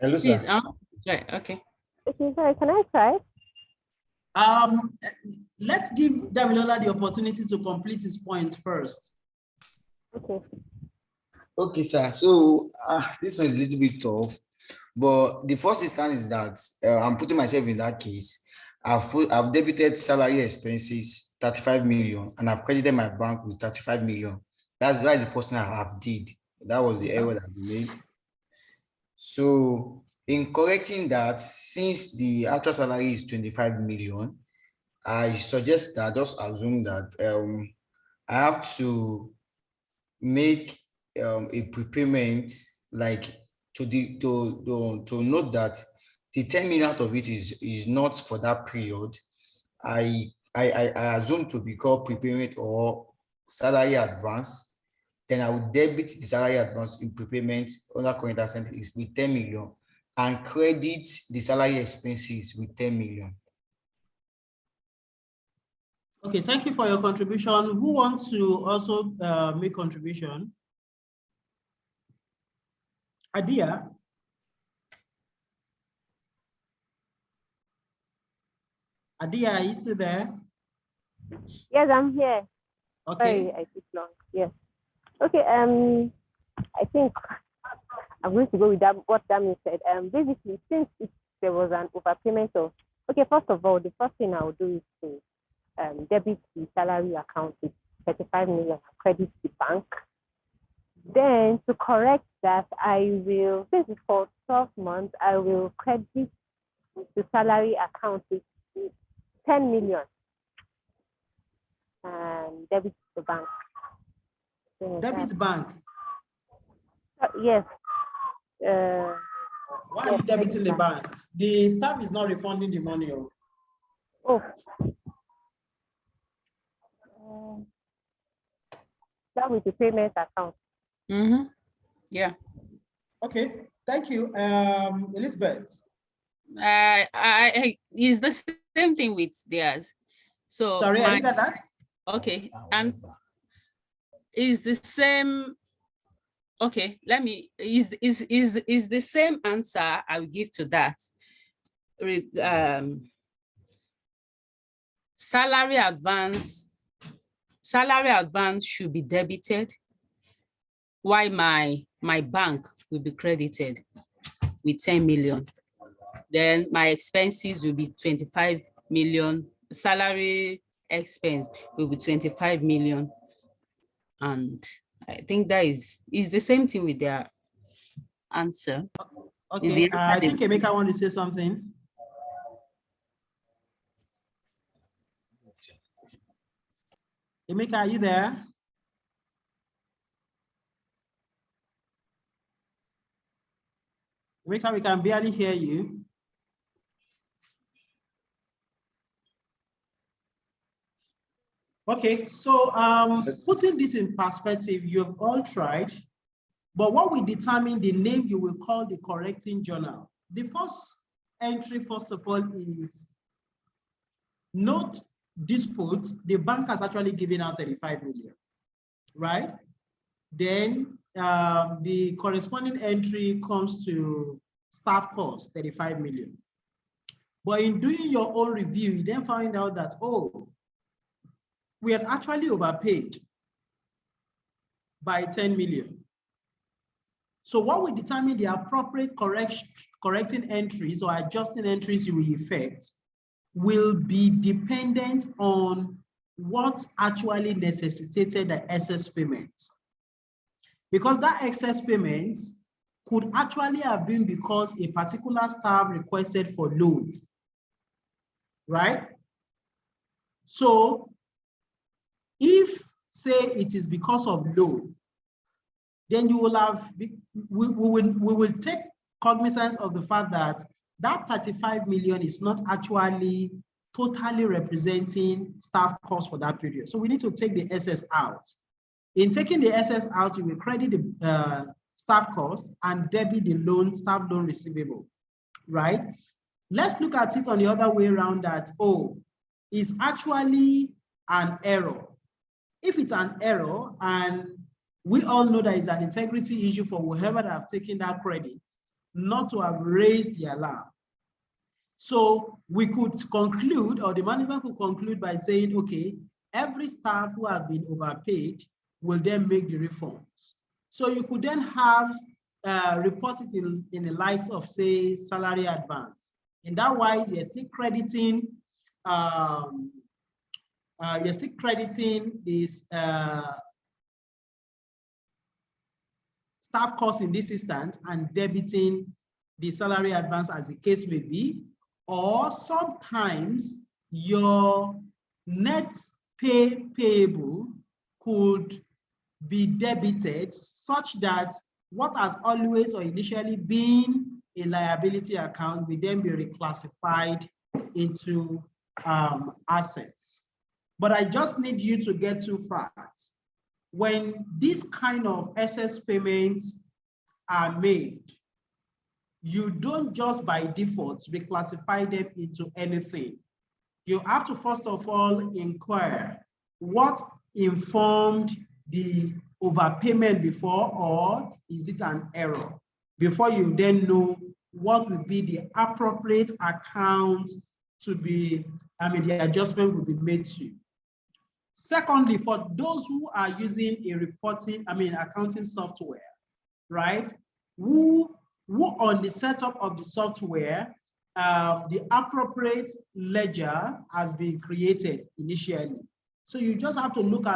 Hello, Please, sir. right, okay. Okay, sorry, can I try? Let's give Damilola the opportunity to complete his point first. Okay. Okay, sir. So this one is a little bit tough, but the first instance is that I'm putting myself in that case. I've debited salary expenses 35 million, and I've credited my bank with 35 million. That's the first thing I have did. That was the error that I made. So in correcting that, since the actual salary is 25 million, I suggest that just assume that I have to make a prepayment, like to note that the 10 million out of it is not for that period. I assume to be called prepayment or salary advance. Then I will debit the salary advance in prepayment under current assets is with 10 million and credit the salary expenses with 10 million. Okay, thank you for your contribution. Who wants to also make contribution? Adia? Adia, are you still there? Yes, I'm here. Okay. Sorry, I took long. Yes. Okay. I think I'm going to go with that. What Dami said. Basically, since there was an overpayment of. Okay, first of all, the first thing I will do is to debit the salary account with 35 million and credit the bank. Then to correct that, I will, since it's for 12 months, I will credit the salary account with 10 million and debit the bank. Debit bank. Yes. Why are you debiting the bank? The staff is not refunding the money. Oh. That with the payment account. Mm-hmm. Yeah. Okay, thank you. Elizabeth. It's the same thing with theirs. So sorry, I didn't get that. Okay, and is the same. Okay, let me is the same answer I will give to that. Salary advance should be debited, while my bank will be credited with 10 million. Then my expenses will be 25 million. Salary expense will be 25 million. And I think that is the same thing with their answer. Okay, I think Emeka want to say something. Emeka, are you there? Emeka, we can barely hear you. Okay, so putting this in perspective, you've all tried But what will determine the name you will call the correcting journal? The first entry, first of all, is note dispute. The bank has actually given out 35 million, right? Then the corresponding entry comes to staff costs, 35 million. But in doing your own review, you then find out that, oh, we had actually overpaid by 10 million. So what will determine the appropriate correcting entries or adjusting entries you will effect will be dependent on what actually necessitated the excess payment. Because that excess payment could actually have been because a particular staff requested for loan, right? So if, say, it is because of loan, then you will have, we will take cognizance of the fact that that 35 million is not actually totally representing staff costs for that period. So we need to take the SS out. In taking the SS out, you will credit the staff cost and debit the loan, staff loan receivable, right? Let's look at it on the other way around, that, oh, it's actually an error. If it's an error, and we all know that it's an integrity issue for whoever that have taken that credit, not to have raised the alarm. So we could conclude, or the management could conclude by saying, okay, every staff who have been overpaid will then make the refunds. So you could then have report it in the likes of, say, salary advance. In that way, you're still crediting this staff costs in this instance and debiting the salary advance as the case may be. Or sometimes your net payable could be debited such that what has always or initially been a liability account will then be reclassified into assets. But I just need you to get two facts. When these kind of excess payments are made, you don't just by default reclassify them into anything. You have to first of all inquire what informed the overpayment before, or is it an error, before you then know what would be the appropriate account to be, the adjustment will be made to. Secondly, for those who are using a reporting, accounting software, right, who on the setup of the software, the appropriate ledger has been created initially. So you just have to look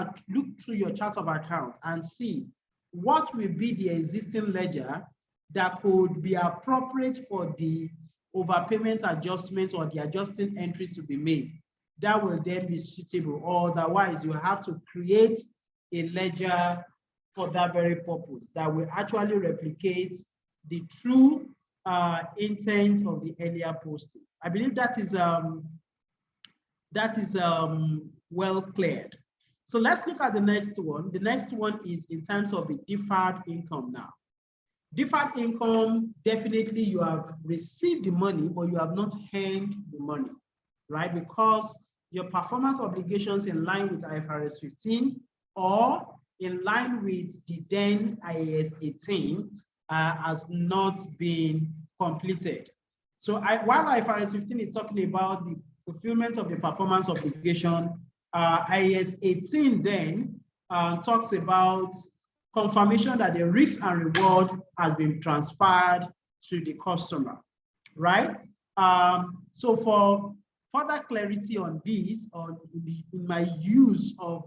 through your charts of accounts and see what will be the existing ledger that could be appropriate for the overpayment adjustment or the adjusting entries to be made. That will then be suitable, or otherwise you have to create a ledger for that very purpose that will actually replicate the true intent of the earlier posting. I believe that is well cleared. So let's look at the next one. The next one is in terms of the deferred income now. Deferred income, definitely you have received the money, but you have not earned the money, right? Because your performance obligations in line with IFRS 15 or in line with the then IAS 18 has not been completed. So while IFRS 15 is talking about the fulfillment of the performance obligation, IAS 18 then talks about confirmation that the risk and reward has been transferred to the customer, right? So for further clarity on this, in my use of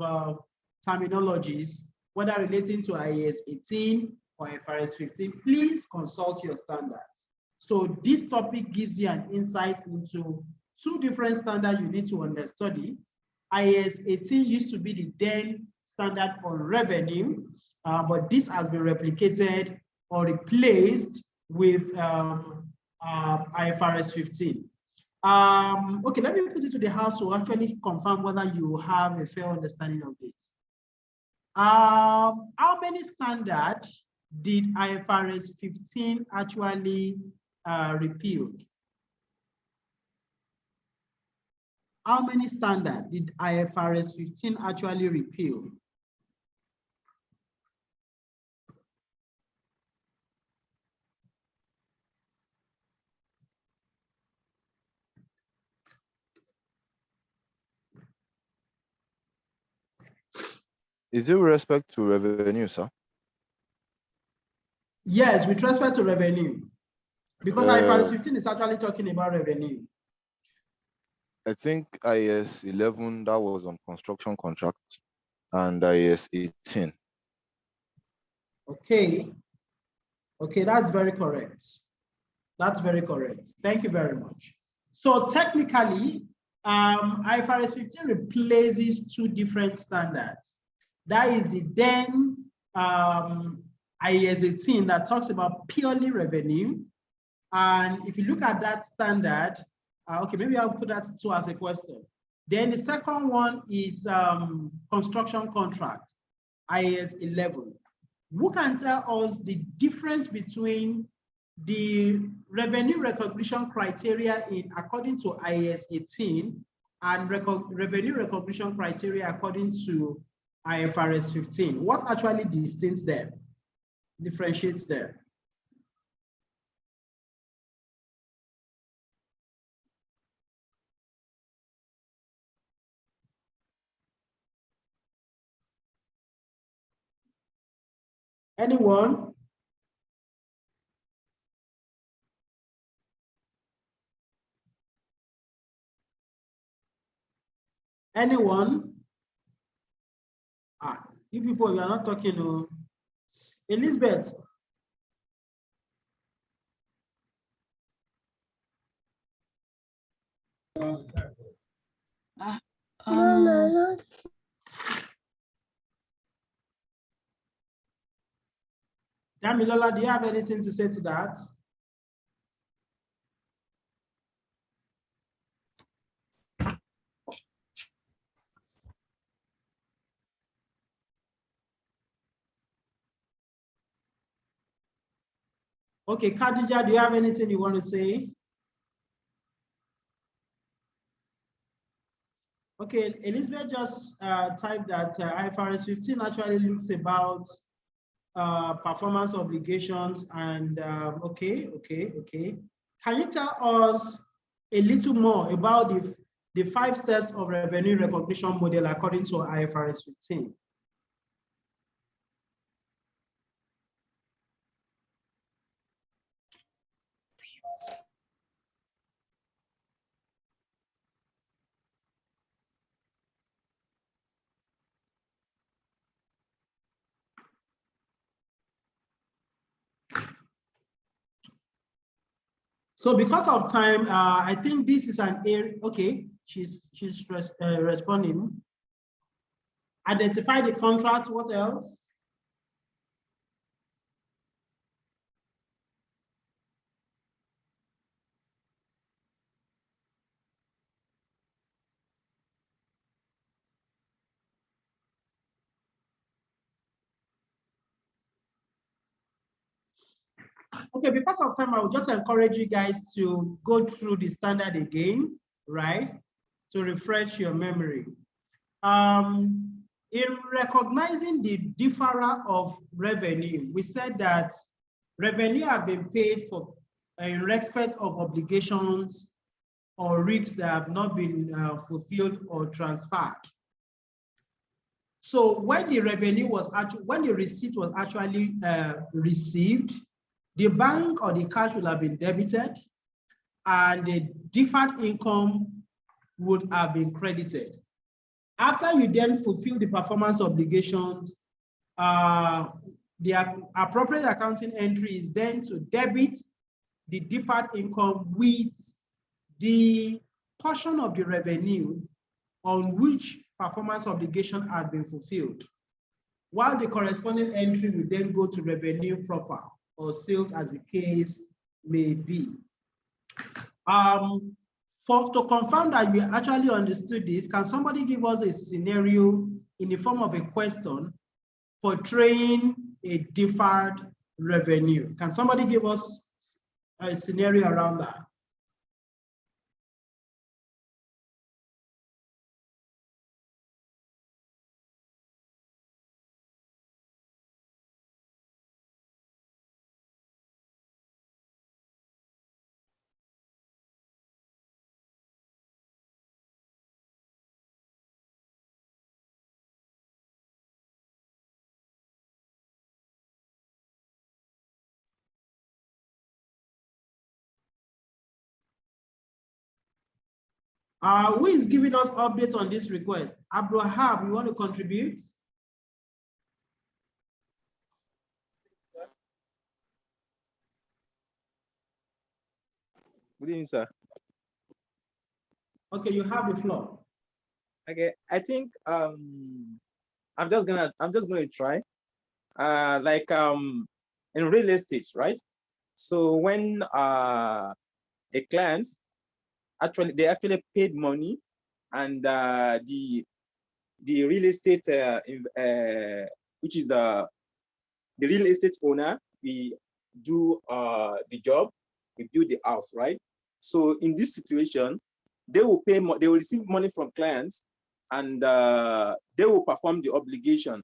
terminologies, whether relating to IAS 18 or IFRS 15, please consult your standards. So this topic gives you an insight into two different standards you need to understudy. IAS 18 used to be the then standard on revenue, but this has been replicated or replaced with IFRS 15. Okay, let me put it to the house to actually confirm whether you have a fair understanding of this. How many standards did IFRS 15 actually repeal? How many standards did IFRS 15 actually repeal? Is it with respect to revenue, sir? Yes, with respect to revenue. Because IFRS 15 is actually talking about revenue. I think IS 11, that was on construction contracts, and IS 18. Okay. Okay, that's very correct. That's very correct. Thank you very much. So technically, IFRS 15 replaces two different standards. That is the then IAS 18 that talks about purely revenue. And if you look at that standard, okay, maybe I'll put that too as a question. Then the second one is construction contract, IAS 11. Who can tell us the difference between the revenue recognition criteria according to IAS 18 and revenue recognition criteria according to IFRS 15? What actually distincts them, differentiates them? Anyone? Anyone? You people, you are not talking to Elizabeth. Damilola, do you have anything to say to that? Okay, Khadija, do you have anything you want to say? Okay, Elizabeth just typed that IFRS 15 actually looks about performance obligations and okay. Can you tell us a little more about the 5 steps of revenue recognition model according to IFRS 15? So because of time, I think this is an area. Okay, she's responding. Identify the contract. What else? Okay, because of time, I will just encourage you guys to go through the standard again, right? To refresh your memory. In recognizing the differer of revenue, we said that revenue have been paid for in respect of obligations or risks that have not been fulfilled or transferred. So when the revenue was actually, when the receipt was actually received, the bank or the cash will have been debited and the deferred income would have been credited. After you then fulfill the performance obligations, the appropriate accounting entry is then to debit the deferred income with the portion of the revenue on which performance obligation had been fulfilled, while the corresponding entry will then go to revenue proper or sales as the case may be. To confirm that we actually understood this, can somebody give us a scenario in the form of a question portraying a deferred revenue. Can somebody give us a scenario around that? Who is giving us updates on this request? Abdulhab, you want to contribute? Good evening, sir. Okay, you have the floor. Okay, I think I'm just gonna try. In real estate, right? So when a client they actually paid money, and the real estate which is the real estate owner, we do the job, we build the house, right? So in this situation, they will pay they will receive money from clients, and they will perform the obligation.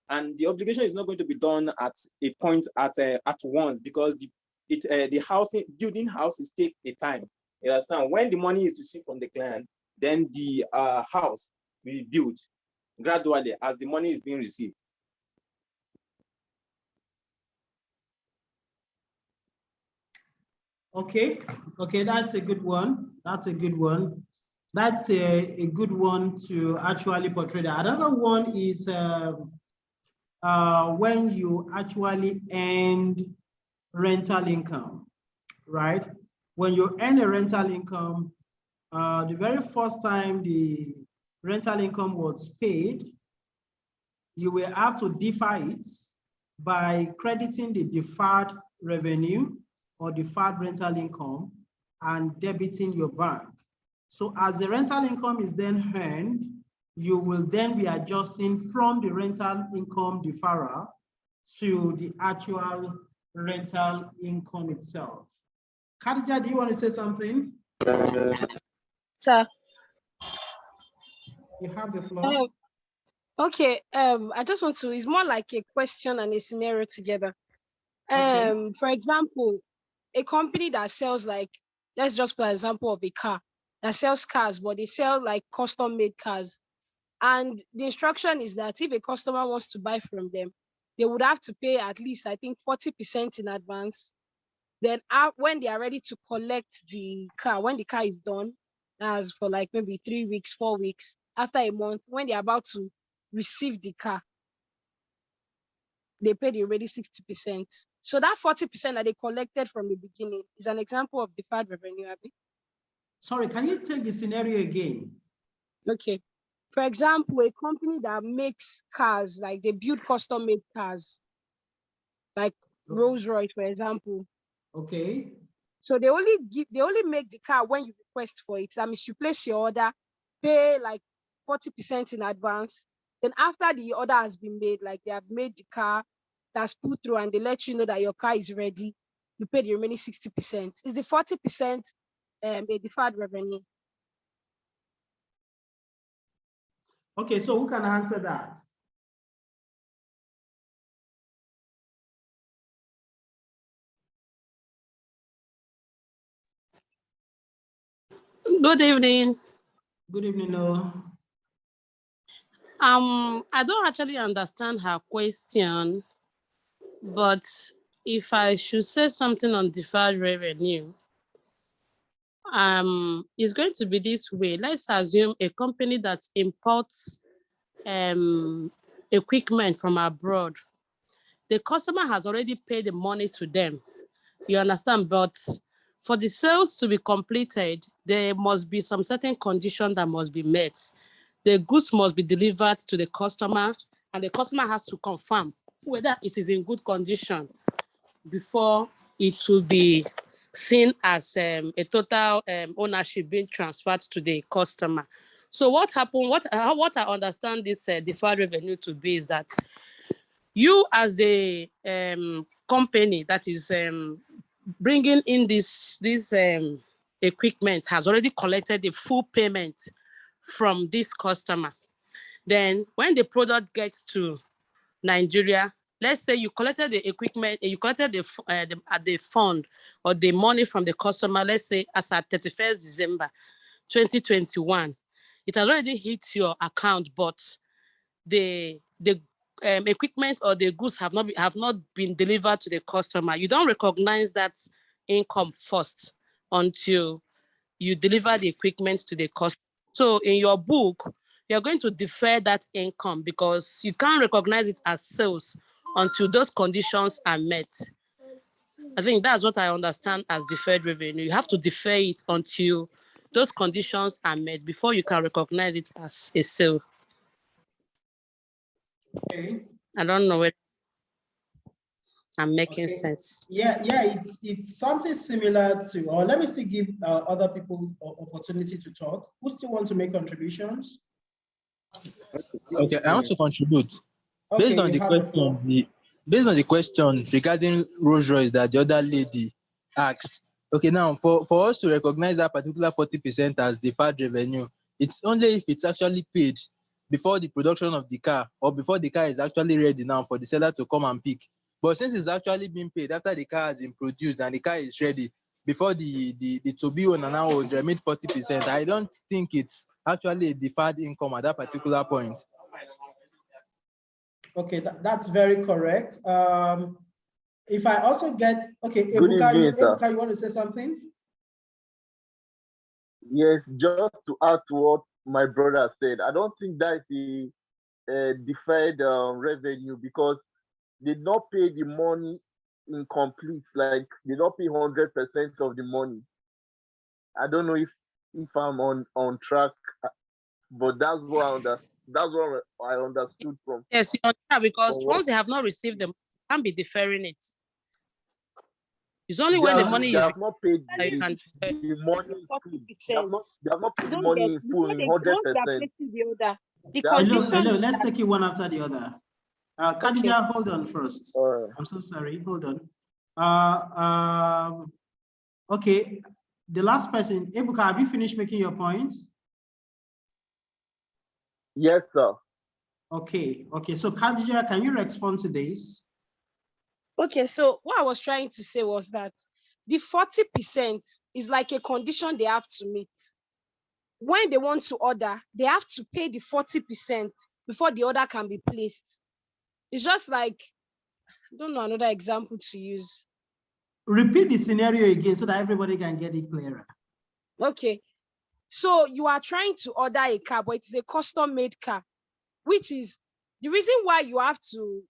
And the obligation is not going to be done at a point at once, because the housing building houses take a time. You understand? When the money is received from the client, then the house will be built gradually as the money is being received. Okay, that's a good one. That's a good one. That's a good one to actually portray that. Another one is when you actually earn rental income, right? When you earn a rental income, the very first time the rental income was paid, you will have to defer it by crediting the deferred revenue or deferred rental income and debiting your bank. So as the rental income is then earned, you will then be adjusting from the rental income deferral to the actual rental income itself. Khadija, do you want to say something? Sir. You have the floor. Okay, I just want to, it's more like a question and a scenario together. Okay. For example, a company that sells, like, let's just put an example of a car that sells cars, but they sell like custom-made cars. And the instruction is that if a customer wants to buy from them, they would have to pay at least, I think, 40% in advance. Then when they are ready to collect the car, when the car is done, as for like maybe 3 weeks, 4 weeks, after a month, when they're about to receive the car, they paid already 60%. So that 40% that they collected from the beginning is an example of deferred revenue, Abby. Sorry, can you take the scenario again? Okay. For example, a company that makes cars, like they build custom-made cars, like Rolls-Royce, for example. Okay. So they only make the car when you request for it. That means you place your order, pay like 40% in advance. Then after the order has been made, like they have made the car, that's put through, and they let you know that your car is ready, you pay the remaining 60%. Is the 40% a deferred revenue? Okay, so who can answer that? Good evening. Good evening, Noah. I don't actually understand her question, but if I should say something on deferred revenue, it's going to be this way. Let's assume a company that imports equipment from abroad. The customer has already paid the money to them. You understand? But for the sales to be completed, there must be some certain condition that must be met. The goods must be delivered to the customer, and the customer has to confirm whether it is in good condition before it will be seen as a total ownership being transferred to the customer. So what happened, what I understand this deferred revenue to be is that you as the company that is bringing in this equipment has already collected the full payment from this customer. Then when the product gets to Nigeria, let's say you collected the equipment, you collected the fund or the money from the customer, let's say as at 31st December 2021. It has already hit your account, but the equipment or the goods have not been delivered to the customer. You don't recognize that income first until you deliver the equipment to the customer. So in your book, you're going to defer that income because you can't recognize it as sales until those conditions are met. I think that's what I understand as deferred revenue. You have to defer it until those conditions are met before you can recognize it as a sale. Okay. I don't know whether I'm making sense. Yeah, it's something similar to, or let me still give other people opportunity to talk. Who still want to make contributions? Okay, I want to contribute. Okay, Based on the question regarding Rolls Royce that the other lady asked. Okay, now for us to recognize that particular 40% as deferred revenue, it's only if it's actually paid before the production of the car or before the car is actually ready now for the seller to come and pick. But since it's actually being paid after the car has been produced and the car is ready, before the to-be owner now will remit 40%, I don't think it's actually a deferred income at that particular point. Okay, that's very correct. If I also get, okay, Good evening, sir. Ebuka, you want to say something? Yes, just to add to what my brother said, I don't think that is a deferred revenue because they not pay the money incomplete, like they don't pay 100% of the money. I don't know if I'm on track, but that's what I understood from. Yes, you're on track because once they have not received them, you can't be deferring it. It's only when the money they is have not paid that you can defer. the money in full. They have not paid the money in full in 100%. Hello, let's take it one after the other. Khadija, hold on first. I'm so sorry, hold on. Okay, the last person, Ebuka, have you finished making your point? Yes, sir. Okay, so Khadija, can you respond to this? Okay, so what I was trying to say was that the 40% is like a condition they have to meet. When they want to order, they have to pay the 40% before the order can be placed. It's just like, I don't know another example to use. Repeat the scenario again so that everybody can get it clearer. Okay, so you are trying to order a car, but it's a custom-made car, which is the reason why you have to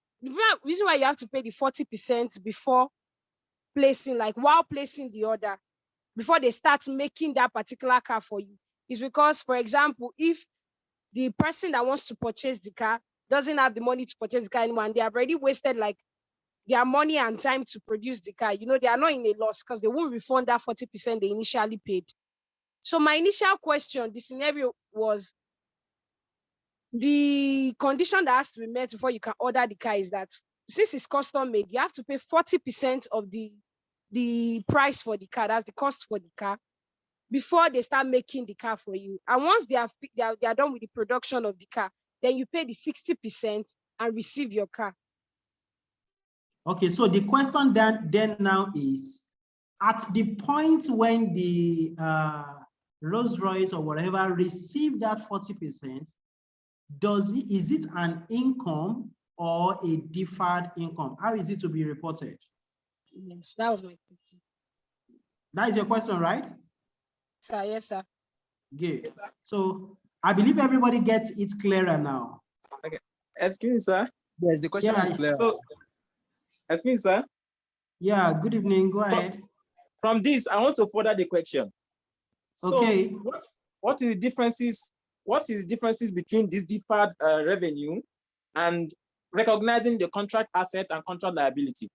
pay the 40% before placing, like while placing the order, before they start making that particular car for you, is because, for example, if the person that wants to purchase the car doesn't have the money to purchase the car anymore, and they have already wasted like their money and time to produce the car, they are not in a loss because they won't refund that 40% they initially paid. So my initial question, the scenario was, the condition that has to be met before you can order the car is that since it's custom made, you have to pay 40% of the price for the car, that's the cost for the car, before they start making the car for you. And once they are done with the production of the car, then you pay the 60% and receive your car. Okay, so the question then now is, at the point when the Rolls Royce or whatever receive that 40%, is it an income or a deferred income? How is it to be reported? Yes, that was my question. That is your question, right? Sir, yes, sir. Good. So I believe everybody gets it clearer now. Okay. Excuse me, sir. Yes, the question is clear. So, excuse me, sir. Yeah, good evening. Go ahead. From this, I want to further the question. Okay. So what is the differences? What is the differences between this deferred revenue and recognizing the contract asset and contract liability?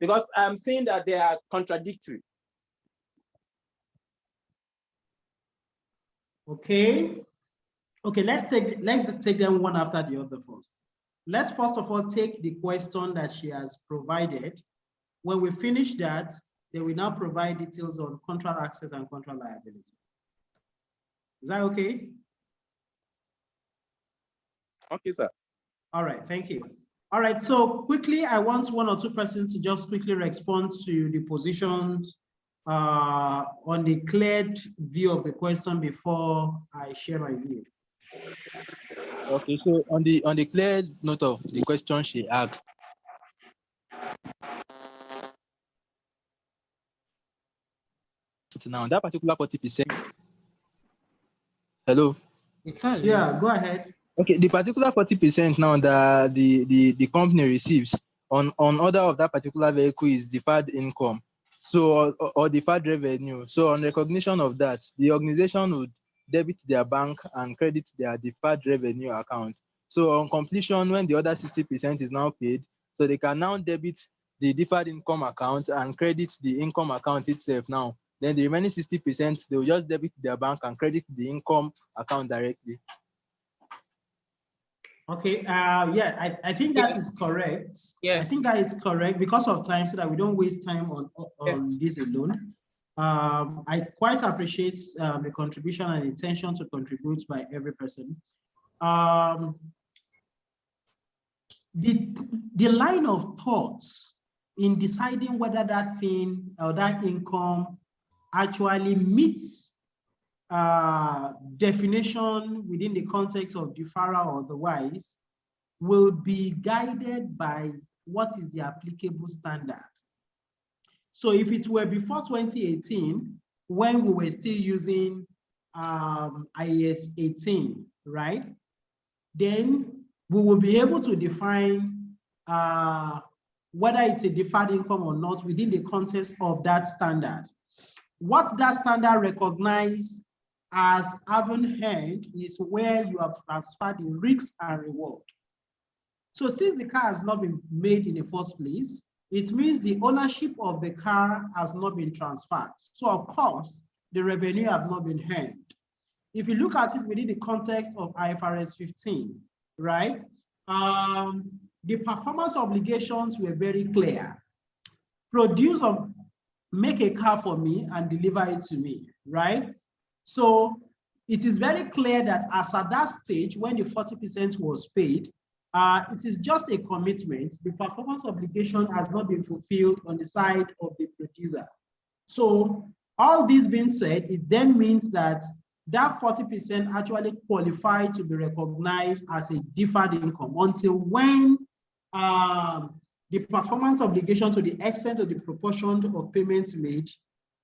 Because I'm saying that they are contradictory. Okay, let's take them one after the other first. Let's first of all take the question that she has provided When we finish that, they will now provide details on contract access and contract liability. Is that okay? Okay, sir. All right, thank you. All right, so quickly, I want one or two persons to just quickly respond to the positions on the cleared view of the question before I share my view. Okay, so on the clear note of the question she asked, now that particular 40%. Hello. Yeah, go ahead. Okay, the particular 40% now that the company receives on order of that particular vehicle is deferred income, so or deferred revenue. So on recognition of that, the organization would debit their bank and credit their deferred revenue account. So on completion, when the other 60% is now paid, so they can now debit the deferred income account and credit the income account itself now. Then the remaining 60%, they will just debit their bank and credit the income account directly. Okay, yeah, I think that is correct. Yes. I think that is correct because of time, so that we don't waste time on this alone. I quite appreciate the contribution and intention to contribute by every person. The line of thoughts in deciding whether that thing or that income actually meets definition within the context of deferral or otherwise will be guided by what is the applicable standard. So if it were before 2018, when we were still using IAS 18, right? Then we will be able to define whether it's a deferred income or not within the context of that standard. What that standard recognizes as having earned is where you have transferred the risk and reward. So since the car has not been made in the first place, it means the ownership of the car has not been transferred. So of course, the revenue have not been earned. If you look at it within the context of IFRS 15, right? The performance obligations were very clear. Produce or make a car for me and deliver it to me, right? So it is very clear that as at that stage, when the 40% was paid, it is just a commitment. The performance obligation has not been fulfilled on the side of the producer. So all this being said, it then means that that 40% actually qualified to be recognized as a deferred income until when the performance obligation to the extent of the proportion of payments made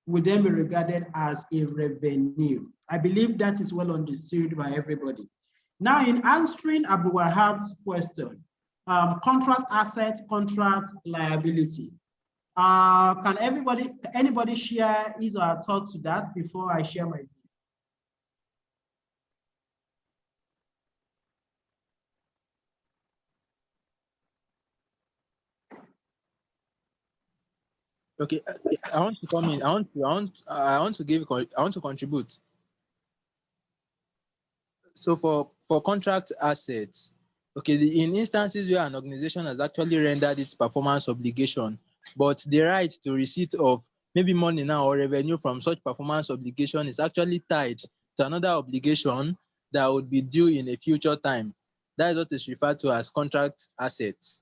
will then be regarded as a revenue. I believe that is well understood by everybody. Now, in answering Abu Wahab's question, contract assets, contract liability. Can anybody share his or her thoughts to that before I share my view? Okay, I want to come in. I want to contribute. So for contract assets, okay, in instances where an organization has actually rendered its performance obligation, but the right to receipt of maybe money now or revenue from such performance obligation is actually tied to another obligation that would be due in a future time. That is what is referred to as contract assets.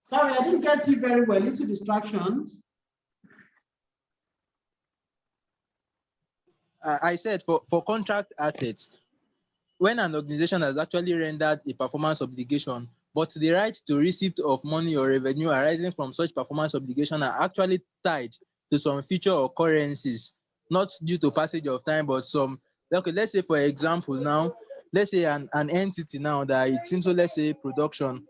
Sorry, I didn't get you very well. Little distractions. I said for contract assets, when an organization has actually rendered a performance obligation, but the right to receipt of money or revenue arising from such performance obligation are actually tied to some future occurrences, not due to passage of time, but some, okay, let's say for example now, let's say an entity now that it's into, let's say, production.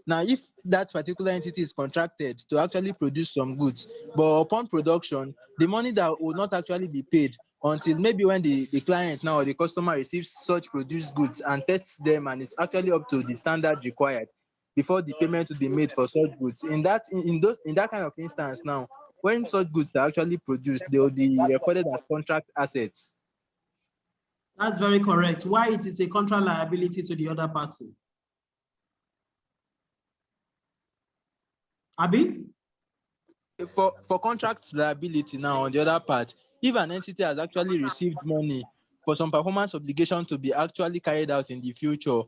Now, if that particular entity is contracted to actually produce some goods, but upon production, the money that will not actually be paid until maybe when the client now or the customer receives such produced goods and tests them and it's actually up to the standard required before the payment will be made for such goods. In that kind of instance now, when such goods are actually produced, they will be recorded as contract assets. That's very correct. Why it is a contract liability to the other party? Abi? For contract liability now, on the other part, if an entity has actually received money for some performance obligation to be actually carried out in the future,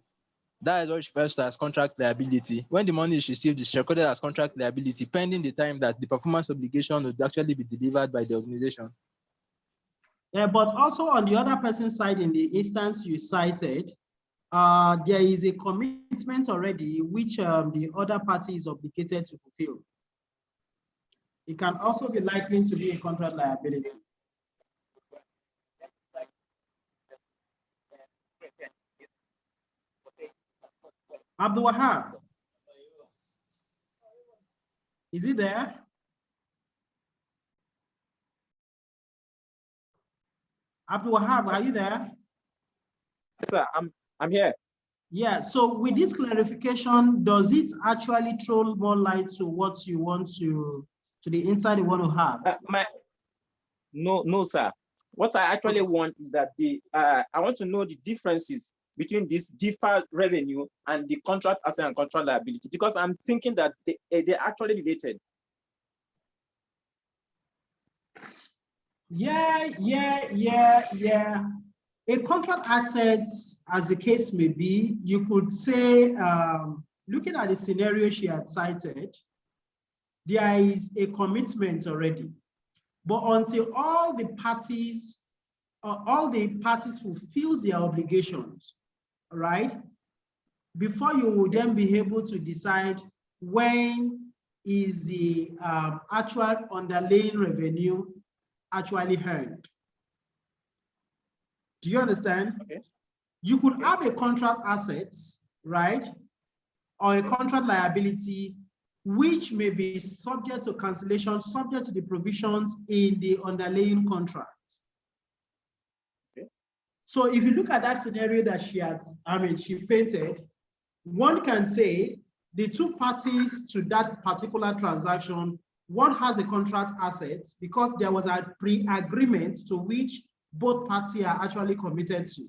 that is what refers to as contract liability. When the money is received, it's recorded as contract liability pending the time that the performance obligation would actually be delivered by the organization. Yeah, but also on the other person's side, in the instance you cited, there is a commitment already which the other party is obligated to fulfill. It can also be likely to be a contract liability. Abdul Wahab, is he there? Abdul Wahab, are you there? Sir, I'm here. Yeah, so with this clarification, does it actually throw more light to what you want to the insight you want to have? No, sir. What I actually want is that I want to know the differences between this deferred revenue and the contract asset and contract liability, because I'm thinking that they're actually related. Yeah. A contract assets, as the case may be, you could say, looking at the scenario she had cited, there is a commitment already. But until all the parties fulfill their obligations, right? Before you will then be able to decide when is the actual underlying revenue actually earned. Do you understand? Okay. You could have a contract assets, right? Or a contract liability, which may be subject to cancellation, subject to the provisions in the underlying contracts. Okay. So if you look at that scenario that she painted, one can say the two parties to that particular transaction, one has a contract asset because there was a pre-agreement to which both parties are actually committed to,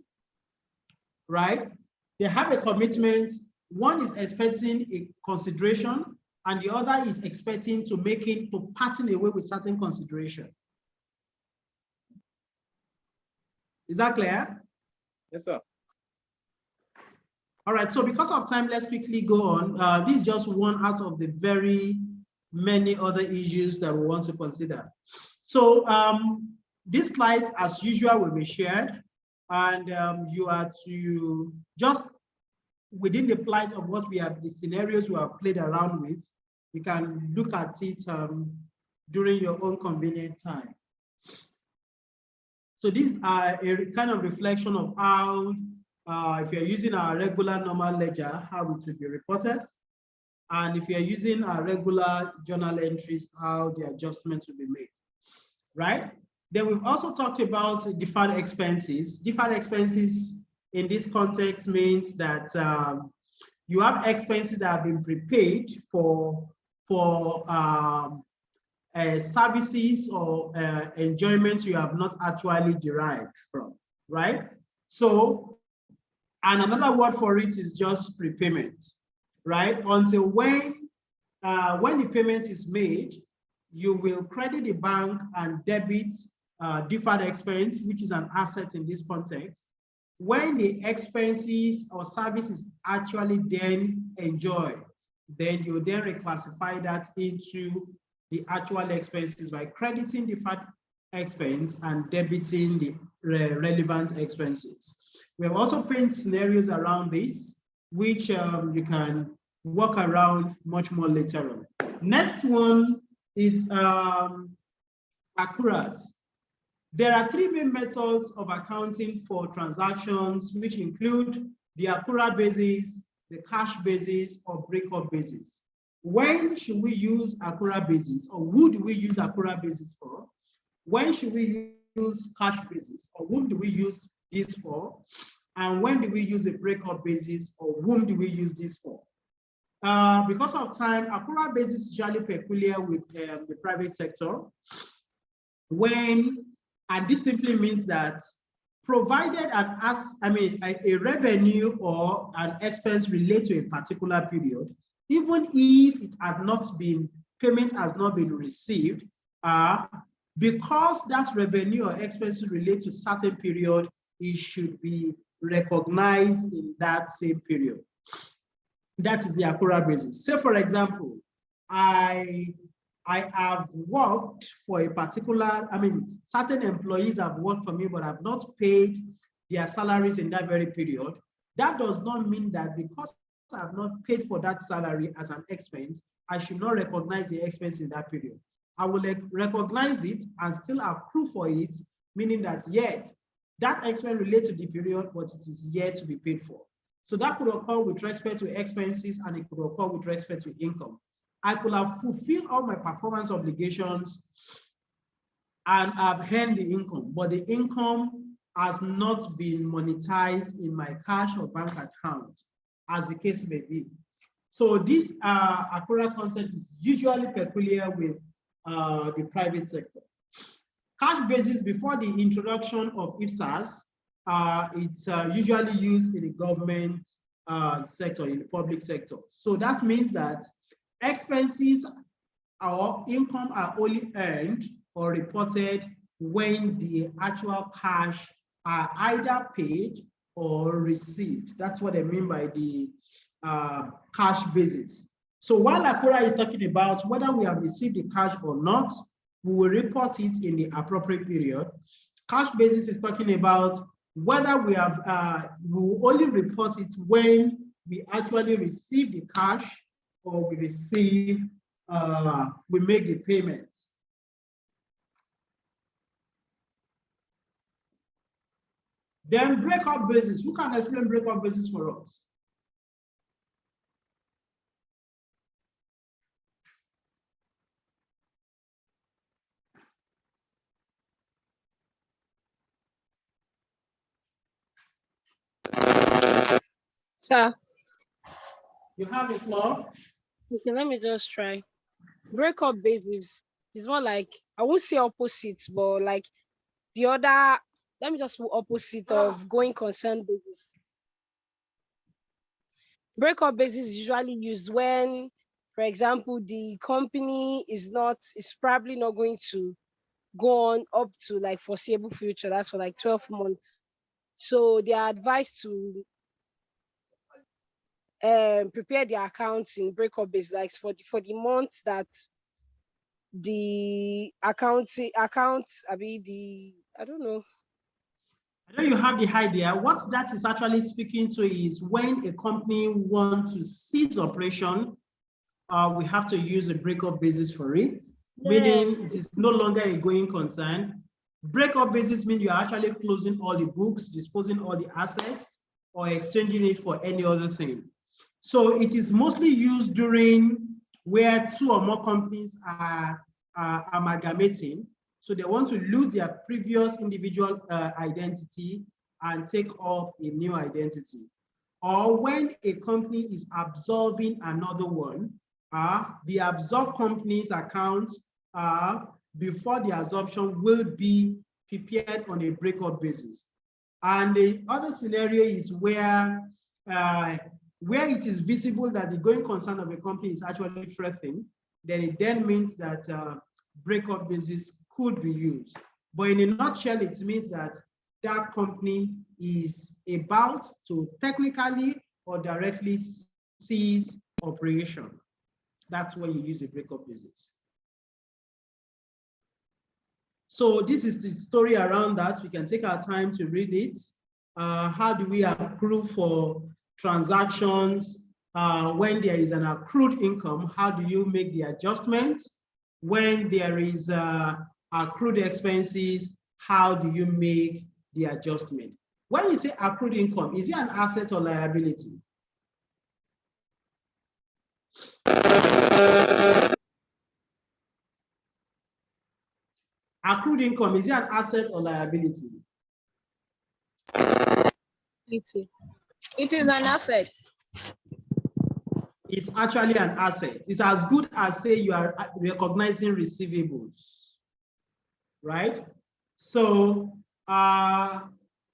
right? They have a commitment. One is expecting a consideration and the other is expecting to parting away with certain consideration. Is that clear? Yes, sir. All right, so because of time, let's quickly go on. This is just one out of the very many other issues that we want to consider. So these slides, as usual, will be shared, and you are to just within the plight of what we have, the scenarios we have played around with, you can look at it during your own convenient time. So these are a kind of reflection of how, if you're using our regular normal ledger, how it will be reported. And if you're using our regular journal entries, how the adjustments will be made, right? Then we've also talked about deferred expenses. Deferred expenses in this context means that you have expenses that have been prepaid for services or enjoyments you have not actually derived from, right? So, and another word for it is just prepayment, right? Until when the payment is made, you will credit the bank and debit deferred expense, which is an asset in this context. When the expenses or services actually then enjoyed, then you then reclassify that into the actual expenses by crediting deferred expense and debiting the relevant expenses. We have also painted scenarios around this, which you can work around much more later on. Next one is accruals. There are three main methods of accounting for transactions, which include the accrual basis, the cash basis, or breakup basis. When should we use accrual basis, or would we use accrual basis for? When should we use cash basis, or whom do we use this for? And when do we use a breakup basis, or whom do we use this for? Because of time, accrual basis is usually peculiar with the private sector. And this simply means that provided a revenue or an expense relate to a particular period, even if it had not been, payment has not been received, because that revenue or expenses relate to certain period, it should be recognized in that same period. That is the accrual basis. Say, for example, I have worked for a particular, certain employees have worked for me, but have not paid their salaries in that very period. That does not mean that because I have not paid for that salary as an expense, I should not recognize the expense in that period. I will recognize it and still accrue for it, meaning that yet that expense relates to the period, but it is yet to be paid for. So that could occur with respect to expenses, and it could occur with respect to income. I could have fulfilled all my performance obligations and have earned the income, but the income has not been monetized in my cash or bank account, as the case may be. So this accrual concept is usually peculiar with the private sector. Cash basis, before the introduction of IPSAS, it's usually used in the government sector, in the public sector. So that means that expenses or income are only earned or reported when the actual cash are either paid or received. That's what I mean by the cash basis. So while Akura is talking about whether we have received the cash or not, we will report it in the appropriate period. Cash basis is talking about whether we have, we will only report it when we actually receive the cash or we receive, we make the payments. Then breakup basis. Who can explain breakup basis for us? Sir. You have the floor. Okay, let me just try. Breakup basis is more like, I won't say opposite, but like the other, let me just put opposite of going concern basis. Breakup basis is usually used when, for example, the company is probably not going to go on up to like foreseeable future. That's for like 12 months. So they are advised to prepare their accounts in breakup basis, like for the month that the I don't know. I know you have the idea. What that is actually speaking to is when a company wants to cease operation, we have to use a breakup basis for it, meaning it is no longer a going concern. Breakup basis means you're actually closing all the books, disposing all the assets, or exchanging it for any other thing. So it is mostly used during where two or more companies are amalgamating. So they want to lose their previous individual identity and take up a new identity. Or when a company is absorbing another one, the absorbed company's account before the absorption will be prepared on a breakup basis. And the other scenario is where it is visible that the going concern of a company is actually threatened, then it then means that breakup basis could be used. But in a nutshell, it means that that company is about to technically or directly cease operation. That's when you use a breakup basis. So this is the story around that. We can take our time to read it. How do we accrue for transactions? When there is an accrued income, how do you make the adjustment? When there is accrued expenses, how do you make the adjustment? When you say accrued income, is it an asset or liability? Accrued income, is it an asset or liability? It is an asset. It's actually an asset. It's as good as say you are recognizing receivables, right? So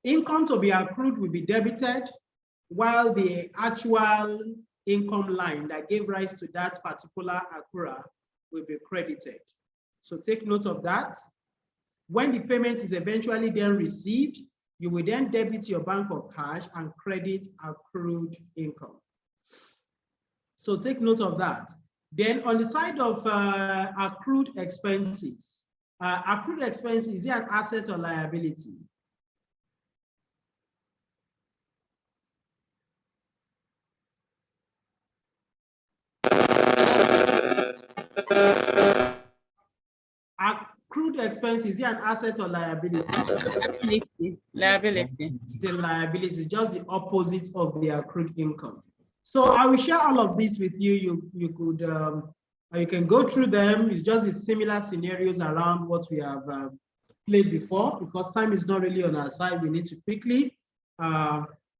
income to be accrued will be debited, while the actual income line that gave rise to that particular accrual will be credited. So take note of that. When the payment is eventually then received, you will then debit your bank of cash and credit accrued income. So take note of that. Then on the side of accrued expenses, is it an asset or liability? Accrued expenses, is it an asset or liability? Liability. Liability. It's a liability, just the opposite of the accrued income. So I will share all of this with you. You can go through them. It's just the similar scenarios around what we have played before. Because time is not really on our side, we need to quickly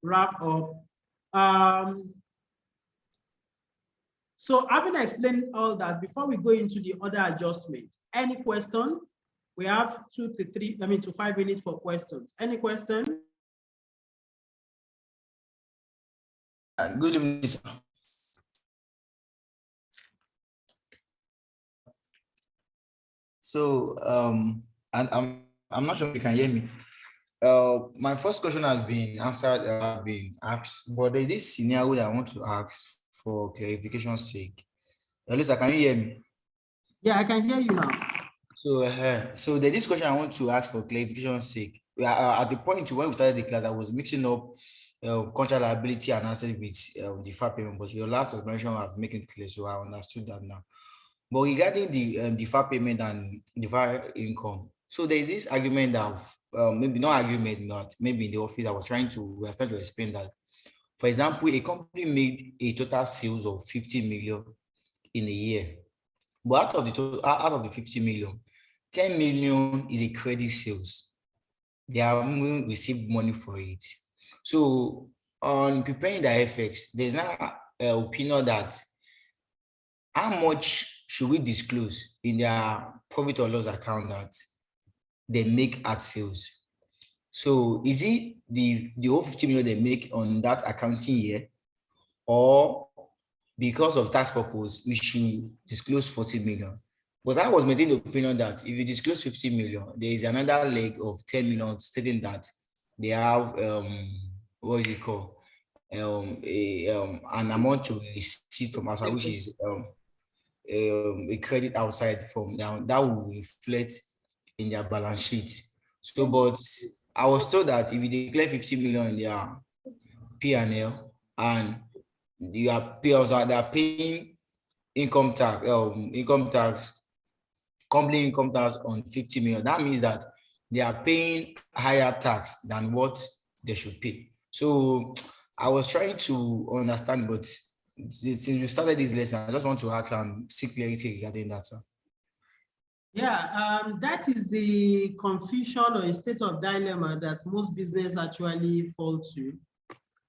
wrap up. So having explained all that, before we go into the other adjustments, any question? We have 2 to 5 minutes for questions. Any question? Good evening, sir. So, and I'm not sure if you can hear me. My first question has been answered, been asked, but there is this scenario that I want to ask for clarification's sake. Elisa, can you hear me? Yeah, I can hear you now. So there's this question I want to ask for clarification's sake. At the point when we started the class, I was mixing up contract liability and asset with the deferred payment, but your last explanation was making it clear, so I understood that now. But regarding the deferred payment and deferred income, so there is this argument of maybe not argument, but maybe in the office we are trying to explain that. For example, a company made a total sales of 50 million in a year, but out of the 50 million, 10 million is a credit sales. They have received money for it. So on preparing the FX, there's now an opinion that how much should we disclose in their profit or loss account that they make at sales? So is it the whole 50 million they make on that accounting year, or because of tax purpose, we should disclose 40 million? Because I was making the opinion that if you disclose 50 million, there is another leg of 10 million stating that they have what is it called? An amount to receive from outside, which is a credit outside from now that will reflect in their balance sheet. So, but I was told that if you declare 50 million in their P&L and they are paying income tax, company income tax on 50 million, that means that they are paying higher tax than what they should pay. So I was trying to understand, but since you started this lesson, I just want to ask and seek clarity regarding that, sir. Yeah, that is the confusion or a state of dilemma that most business actually fall to.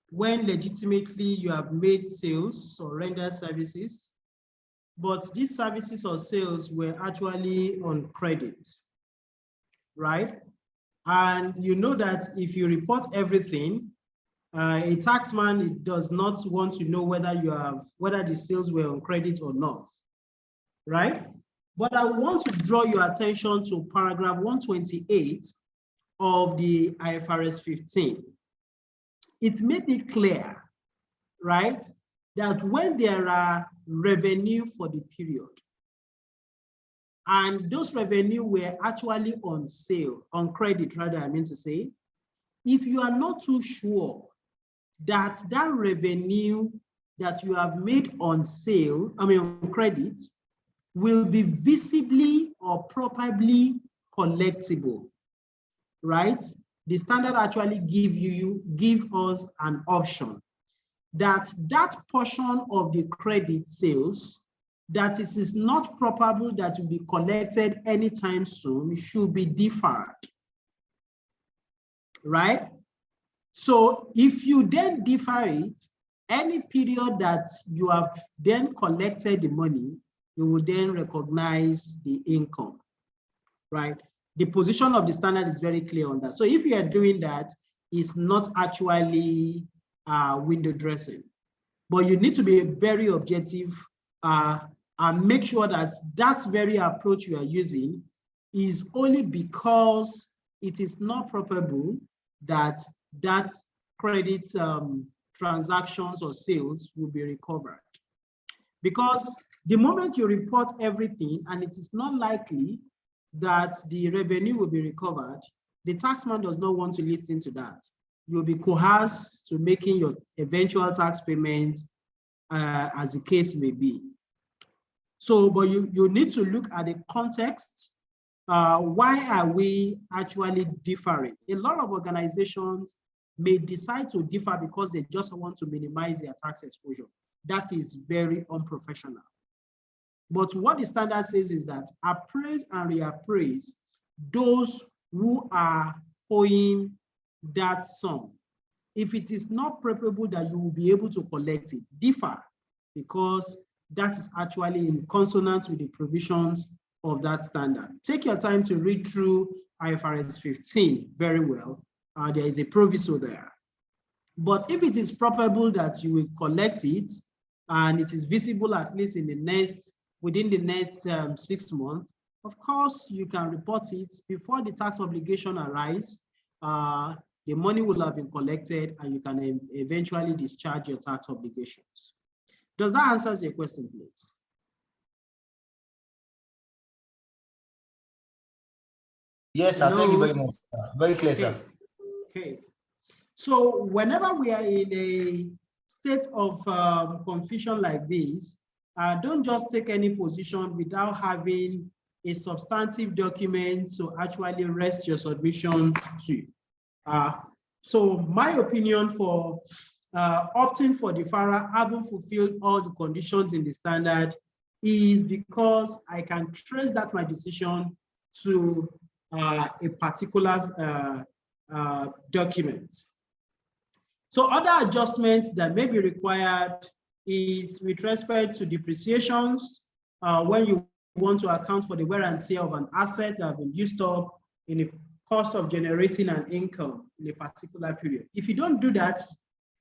When legitimately you have made sales or rendered services, but these services or sales were actually on credit, right? And you know that if you report everything, a taxman does not want to know whether the sales were on credit or not, right? But I want to draw your attention to paragraph 128 of the IFRS 15. It's made it clear, right, that when there are revenue for the period, and those revenue were actually on sale, on credit rather, I mean to say, if you are not too sure that that revenue that you have made on sale, on credit, will be visibly or probably collectible, right? The standard actually give us an option that portion of the credit sales that it is not probable that will be collected anytime soon should be deferred, right? So if you then defer it, any period that you have then collected the money, you will then recognize the income, right? The position of the standard is very clear on that. So if you are doing that, it's not actually window dressing, But you need to be very objective and make sure that that very approach you are using is only because it is not probable that that credit transactions or sales will be recovered. Because the moment you report everything and it is not likely that the revenue will be recovered, the taxman does not want to listen to that. You'll be coerced to making your eventual tax payment as the case may be. So, but you need to look at the context. Why are we actually differing? A lot of organizations may decide to differ because they just want to minimize their tax exposure. That is very unprofessional. But what the standard says is that appraise and reappraise those who are owing that sum. If it is not probable that you will be able to collect it, differ, because that is actually in consonance with the provisions of that standard. Take your time to read through IFRS 15 very well. There is a proviso there. But if it is probable that you will collect it and it is visible at least in the within the next 6 months, of course, you can report it before the tax obligation arrives. The money will have been collected and you can eventually discharge your tax obligations. Does that answer your question, please? Yes, sir. Thank you very much. Very clear, okay. Sir. Okay. So whenever we are in a state of confusion like this, don't just take any position without having a substantive document to actually rest your submission to. So my opinion for opting for deferral, having fulfilled all the conditions in the standard, is because I can trace that my decision to a particular document. So other adjustments that may be required is with respect to depreciations, when you want to account for the wear and tear of an asset that have been used up in the cost of generating an income in a particular period. If you don't do that,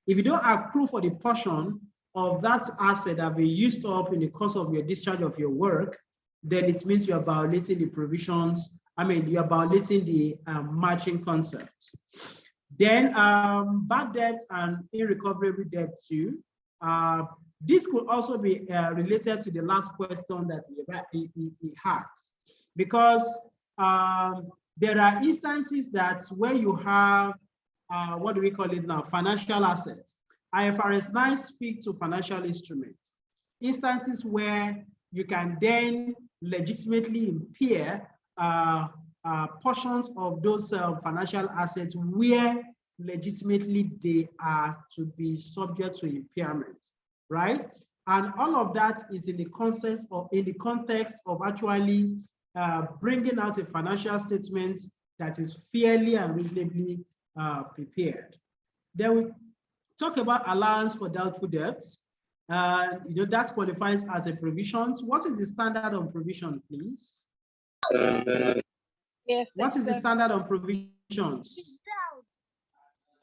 if you don't accrue for the portion of that asset that have been used up in the course of your discharge of your work, then it means you are violating the provisions. I mean, you are violating the matching concepts. Then bad debt and irrecoverable debt too. This could also be related to the last question that he had, because there are instances that where you have, what do we call it now, financial assets. IFRS 9 speaks to financial instruments. Instances where you can then legitimately impair portions of those financial assets where legitimately they are to be subject to impairment, right? And all of that is in the context of actually bringing out a financial statement that is fairly and reasonably prepared. Then we talk about allowance for doubtful debts. That qualifies as a provision. What is the standard on provision, please? Yes. What is the standard on provisions?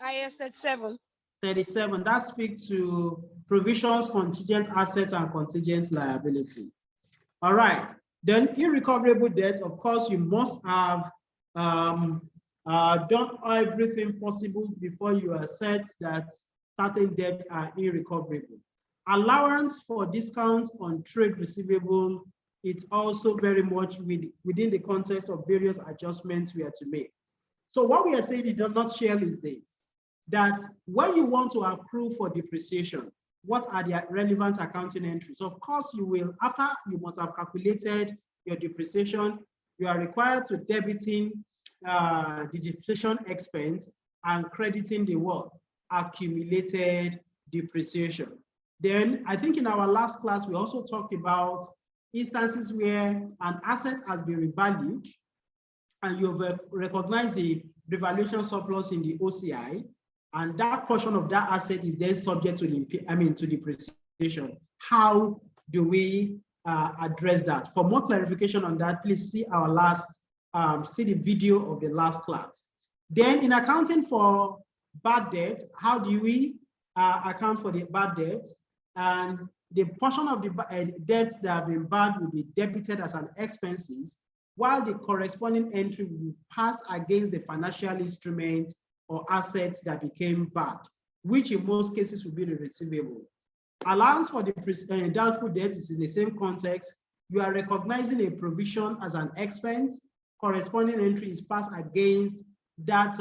IS 37. 37. That speaks to provisions, contingent assets, and contingent liability. All right. Then irrecoverable debt, of course, you must have done everything possible before you assert that certain debts are irrecoverable. Allowance for discounts on trade receivable, it's also very much within the context of various adjustments we are to make. So what we are saying in a nutshell is this, that when you want to accrue for depreciation, what are the relevant accounting entries? Of course, you will, after you must have calculated your depreciation, you are required to debiting the depreciation expense and crediting the what? Accumulated depreciation. Then I think in our last class, we also talked about instances where an asset has been revalued and you've recognized the revaluation surplus in the OCI, and that portion of that asset is then subject to to depreciation. How do we address that? For more clarification on that, please see our last, see the video of the last class. Then in accounting for bad debt, how do we account for the bad debt? and the portion of the debts that have been bad will be debited as an expenses, while the corresponding entry will pass against the financial instrument or assets that became bad, which in most cases will be the receivable. Allowance for the doubtful debt is in the same context. You are recognizing a provision as an expense. Corresponding entry is passed against that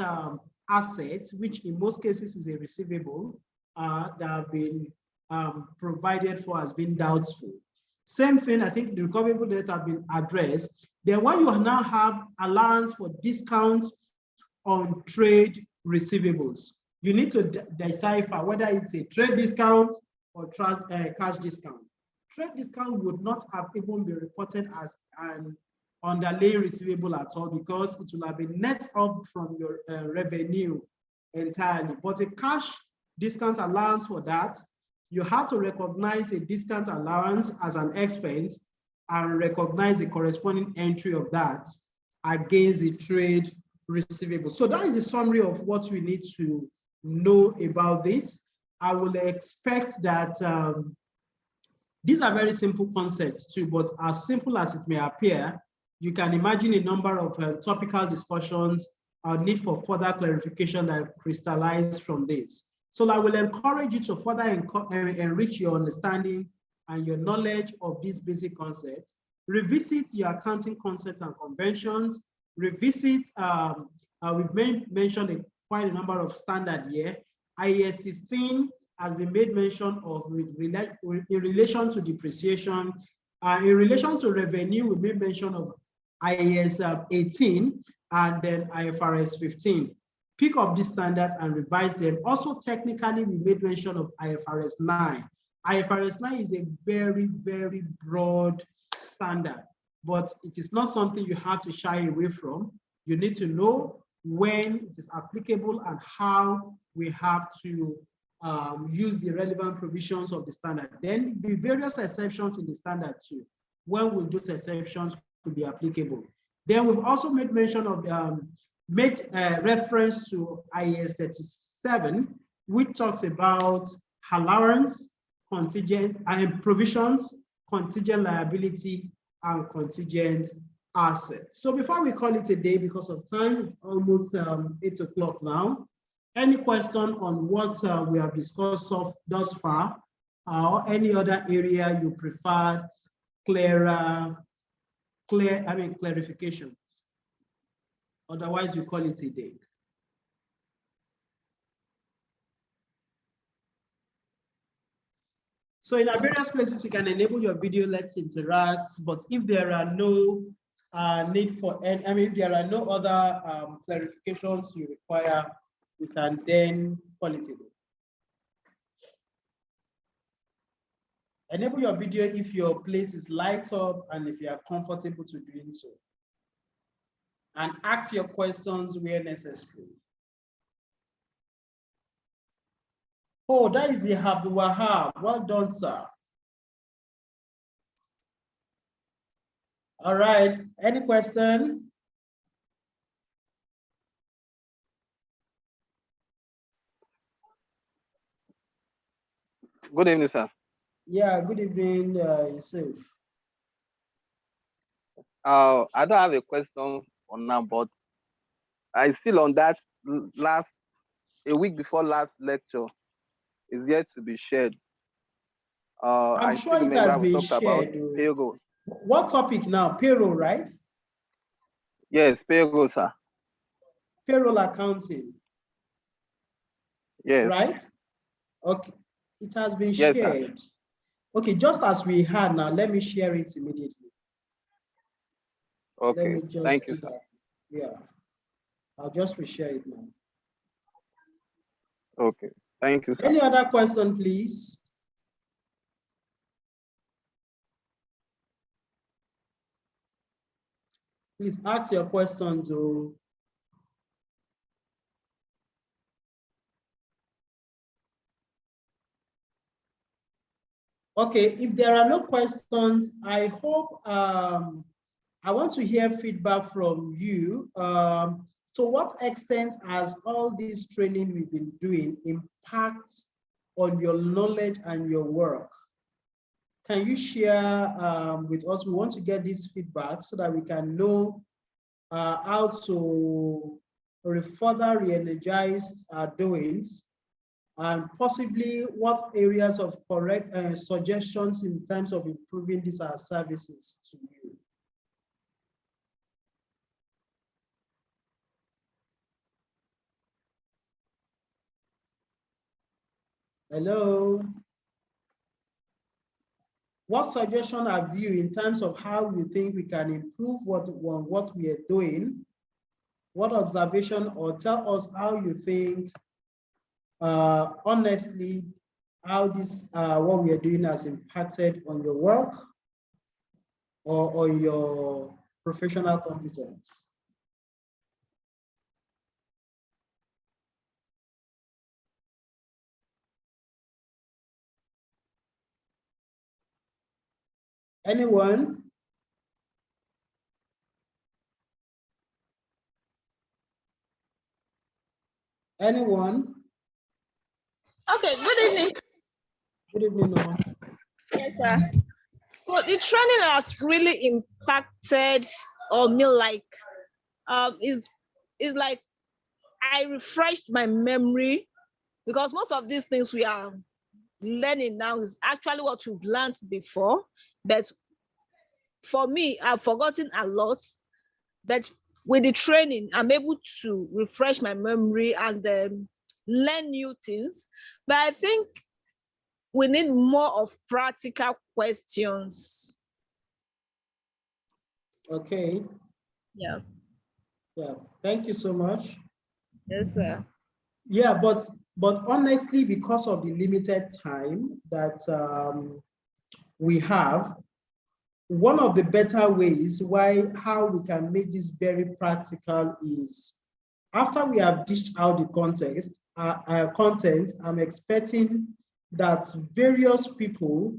asset, which in most cases is a receivable that have been provided for as being doubtful. Same thing, I think the recoverable debts have been addressed. Then when you now have allowance for discounts on trade receivables, you need to decipher whether it's a trade discount or cash discount. Trade discount would not have even been reported as an underlying receivable at all, because it will have been net off from your revenue entirely. But a cash discount allowance for that, you have to recognize a discount allowance as an expense and recognize the corresponding entry of that against the trade receivable. So that is a summary of what we need to know about this. I will expect that these are very simple concepts too, but as simple as it may appear, you can imagine a number of topical discussions or need for further clarification that crystallize from this. So I will encourage you to further enrich your understanding and your knowledge of these basic concepts. Revisit your accounting concepts and conventions. Revisit, we've mentioned quite a number of standards here. IAS 16 has been made mention of in relation to depreciation. In relation to revenue, we made mention of IAS 18 and then IFRS 15. Pick up these standards and revise them. Also, technically, we made mention of IFRS 9. IFRS 9 is a very, very broad standard, but it is not something you have to shy away from. You need to know when it is applicable and how we have to use the relevant provisions of the standard. Then the various exceptions in the standard too. When will those exceptions could be applicable? Then we've also made mention of reference to IAS 37, which talks about allowance, contingent and provisions, contingent liability, and contingent assets. So before we call it a day, because of time, it's almost 8 o'clock now. Any question on what we have discussed thus far, or any other area you prefer clarifications? Otherwise, we call it a day. So in our various places, you can enable your video, let's interact, but if there are no need for any, if there are no other clarifications you require, you can then call it a day. Enable your video if your place is light up and if you are comfortable to doing so. And ask your questions where necessary. Oh, that is the Abdul Wahab. Well done, sir. All right, any question? Good evening, sir. Yeah, good evening, yourself. I don't have a question for now, but I still on that a week before last lecture is yet to be shared. I'm sure it has been shared. Payroll. What topic now? Payroll, right? Yes, payroll, sir. Payroll accounting. Yes. Right? Okay. It has been Yes, shared. sir. Okay, just as we had now, let me share it immediately. Okay. Let me just Thank you, do sir. that. Yeah. I'll just reshare it now. Okay. Thank you, sir. Any other question, please? Please ask your questions. Okay, if there are no questions, I hope I want to hear feedback from you. To what extent has all this training we've been doing impacts on your knowledge and your work. Can you share with us? We want to get this feedback so that we can know how to further re-energize our doings, and possibly what areas of correct suggestions in terms of improving these services to you. Hello. What suggestion have you in terms of how you think we can improve what we are doing? What observation, or tell us how you think, honestly, how this what we are doing has impacted on your work or on your professional competence? Anyone? Anyone? Okay, good evening. Good evening, Noah. Yes, sir. So the training has really impacted me, like is like I refreshed my memory, because most of these things we are learning now is actually what we've learned before. But for me, I've forgotten a lot. But with the training, I'm able to refresh my memory and learn new things. But I think we need more of practical questions. Okay. Yeah. Yeah. Thank you so much. Yes, sir. Yeah, but honestly, because of the limited time that we have, one of the better ways how we can make this very practical is, after we have dished out the content, I'm expecting that various people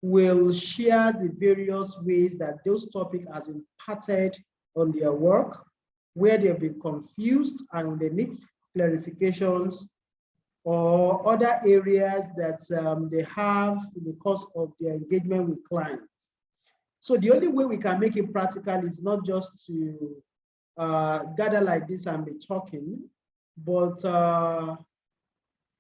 will share the various ways that those topics has impacted on their work, where they've been confused and they need clarifications, or other areas that they have in the course of their engagement with clients. So the only way we can make it practical is not just to gather like this and be talking, but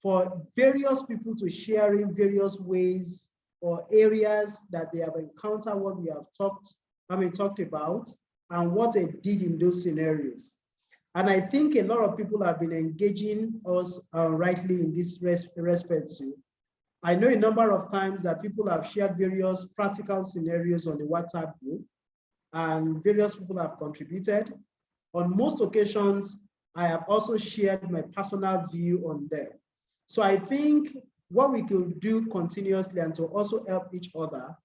for various people to share in various ways or areas that they have encountered what we have talked about, and what they did in those scenarios. And I think a lot of people have been engaging us rightly in this respect too. I know a number of times that people have shared various practical scenarios on the WhatsApp group, and various people have contributed. On most occasions, I have also shared my personal view on them. So I think what we could do continuously, and to also help each other,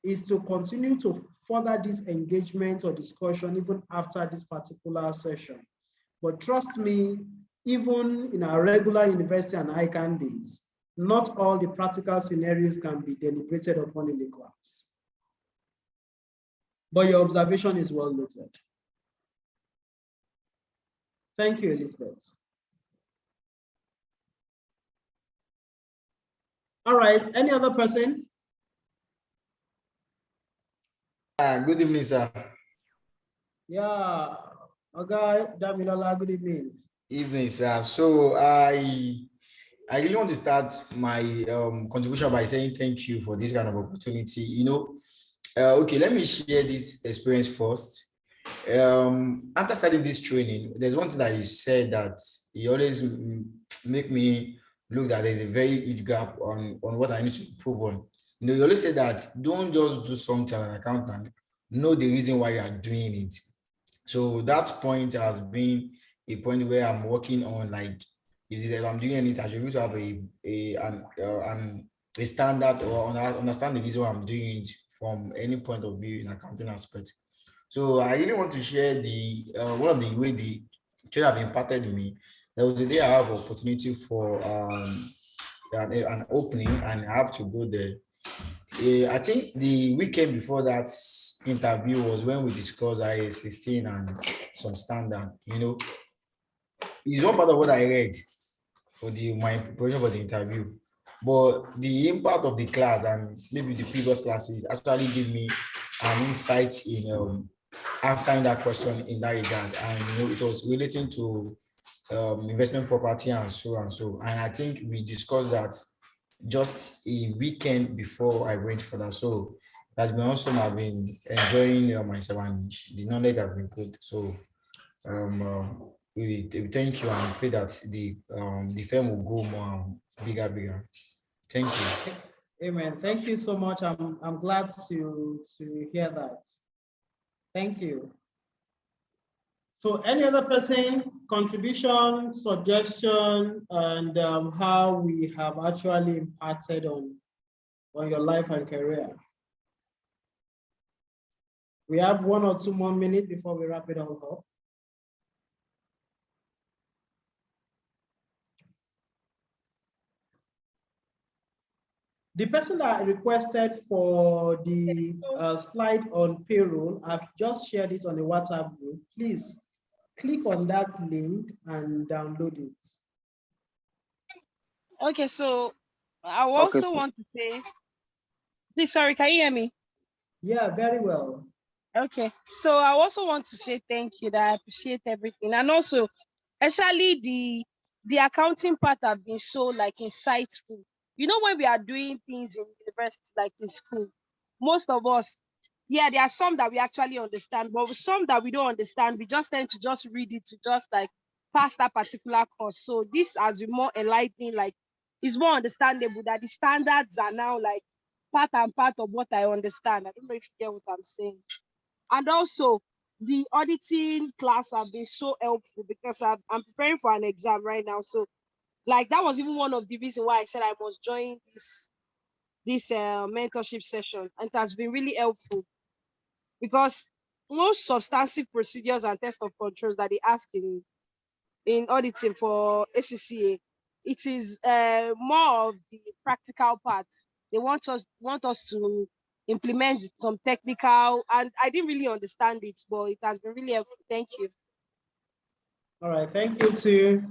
is to continue to further this engagement or discussion even after this particular session. But trust me, even in our regular university and ICANN days, not all the practical scenarios can be deliberated upon in the class. But your observation is well noted. Thank you, Elizabeth. All right, any other person? Good evening, sir. Yeah, okay, Damilola, good evening. Evening, sir. So I really want to start my contribution by saying thank you for this kind of opportunity. You know, okay, let me share this experience first. After starting this training, there's one thing that you said that you always make me look that there's a very huge gap on what I need to improve on. You know, you always say that don't just do something as an accountant, know the reason why you are doing it. So that point has been a point where I'm working on, like, if I'm doing anything, I should be able to have a standard, or understand the reason why I'm doing it from any point of view in accounting aspect. So I really want to share the one of the way the trade have impacted me. There was a day I have opportunity for an opening, and I have to go there. I think the weekend before that interview was when we discussed IAS 16 and some standard. You know, it's one part of what I read for my preparation for the interview. But the impact of the class and maybe the previous classes actually give me an insight in answering that question in that regard. And it was relating to investment property and so and so. And I think we discussed that just a weekend before I went for that. So that's been awesome. I've been enjoying myself, and the knowledge has been good. So we thank you and pray that the firm will go more bigger. Thank you. Amen. Thank you so much. I'm glad to hear that. Thank you. So any other person, contribution, suggestion, and how we have actually impacted on your life and career? We have 1 or 2 more minutes before we wrap it all up. The person that requested for the slide on payroll, I've just shared it on the WhatsApp group. Please click on that link and download it. Okay, so I also want to say, please, sorry, can you hear me? Yeah, very well. Okay, so I also want to say thank you, that I appreciate everything. And also, especially the accounting part have been so like insightful. You know, when we are doing things in university, like in school, most of us, yeah, there are some that we actually understand, but some that we don't understand, we just tend to just read it to just like pass that particular course. So this has been more enlightening, like it's more understandable that the standards are now like part and part of what I understand. I don't know if you get what I'm saying. And also, the auditing class have been so helpful because I'm preparing for an exam right now. So, like, that was even one of the reasons why I said I must join this mentorship session. And it has been really helpful because most substantive procedures and test of controls that they ask in auditing for ACCA, it is more of the practical part. They want us to implement some technical, and I didn't really understand it, but it has been really helpful. Thank you. All right, thank you too.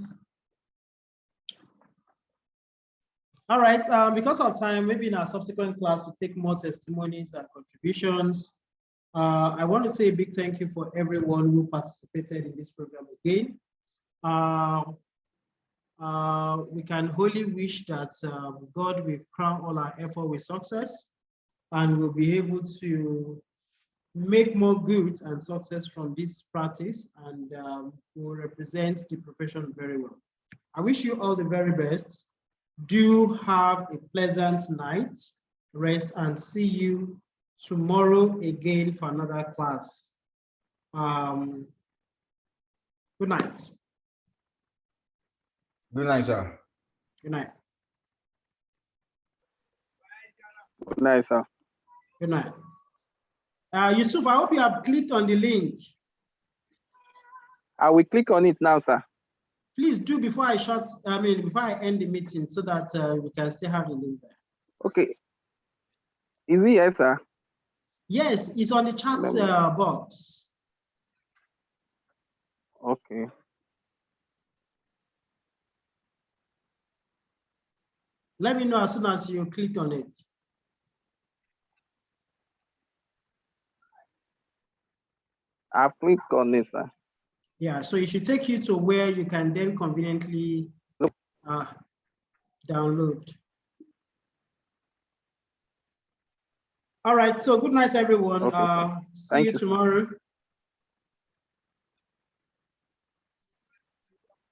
All right, because of time, maybe in our subsequent class, we'll take more testimonies and contributions. I want to say a big thank you for everyone who participated in this program again. We can only wish that God will crown all our effort with success, and we'll be able to make more good and success from this practice, and will represent the profession very well. I wish you all the very best. Do have a pleasant night, rest, and see you tomorrow again for another class. Good night. Good night, sir. Good night. Good night, sir. Good night. Yusuf, I hope you have clicked on the link. I will click on it now, sir. Please do before I end the meeting, so that we can still have the link there. Okay. Is it yes, sir? Yes, it's on the chat box. Okay. Let me know as soon as you click on it. I've clicked on it, sir. Yeah, so it should take you to where you can then conveniently download. All right, so good night, everyone. Okay, See you tomorrow.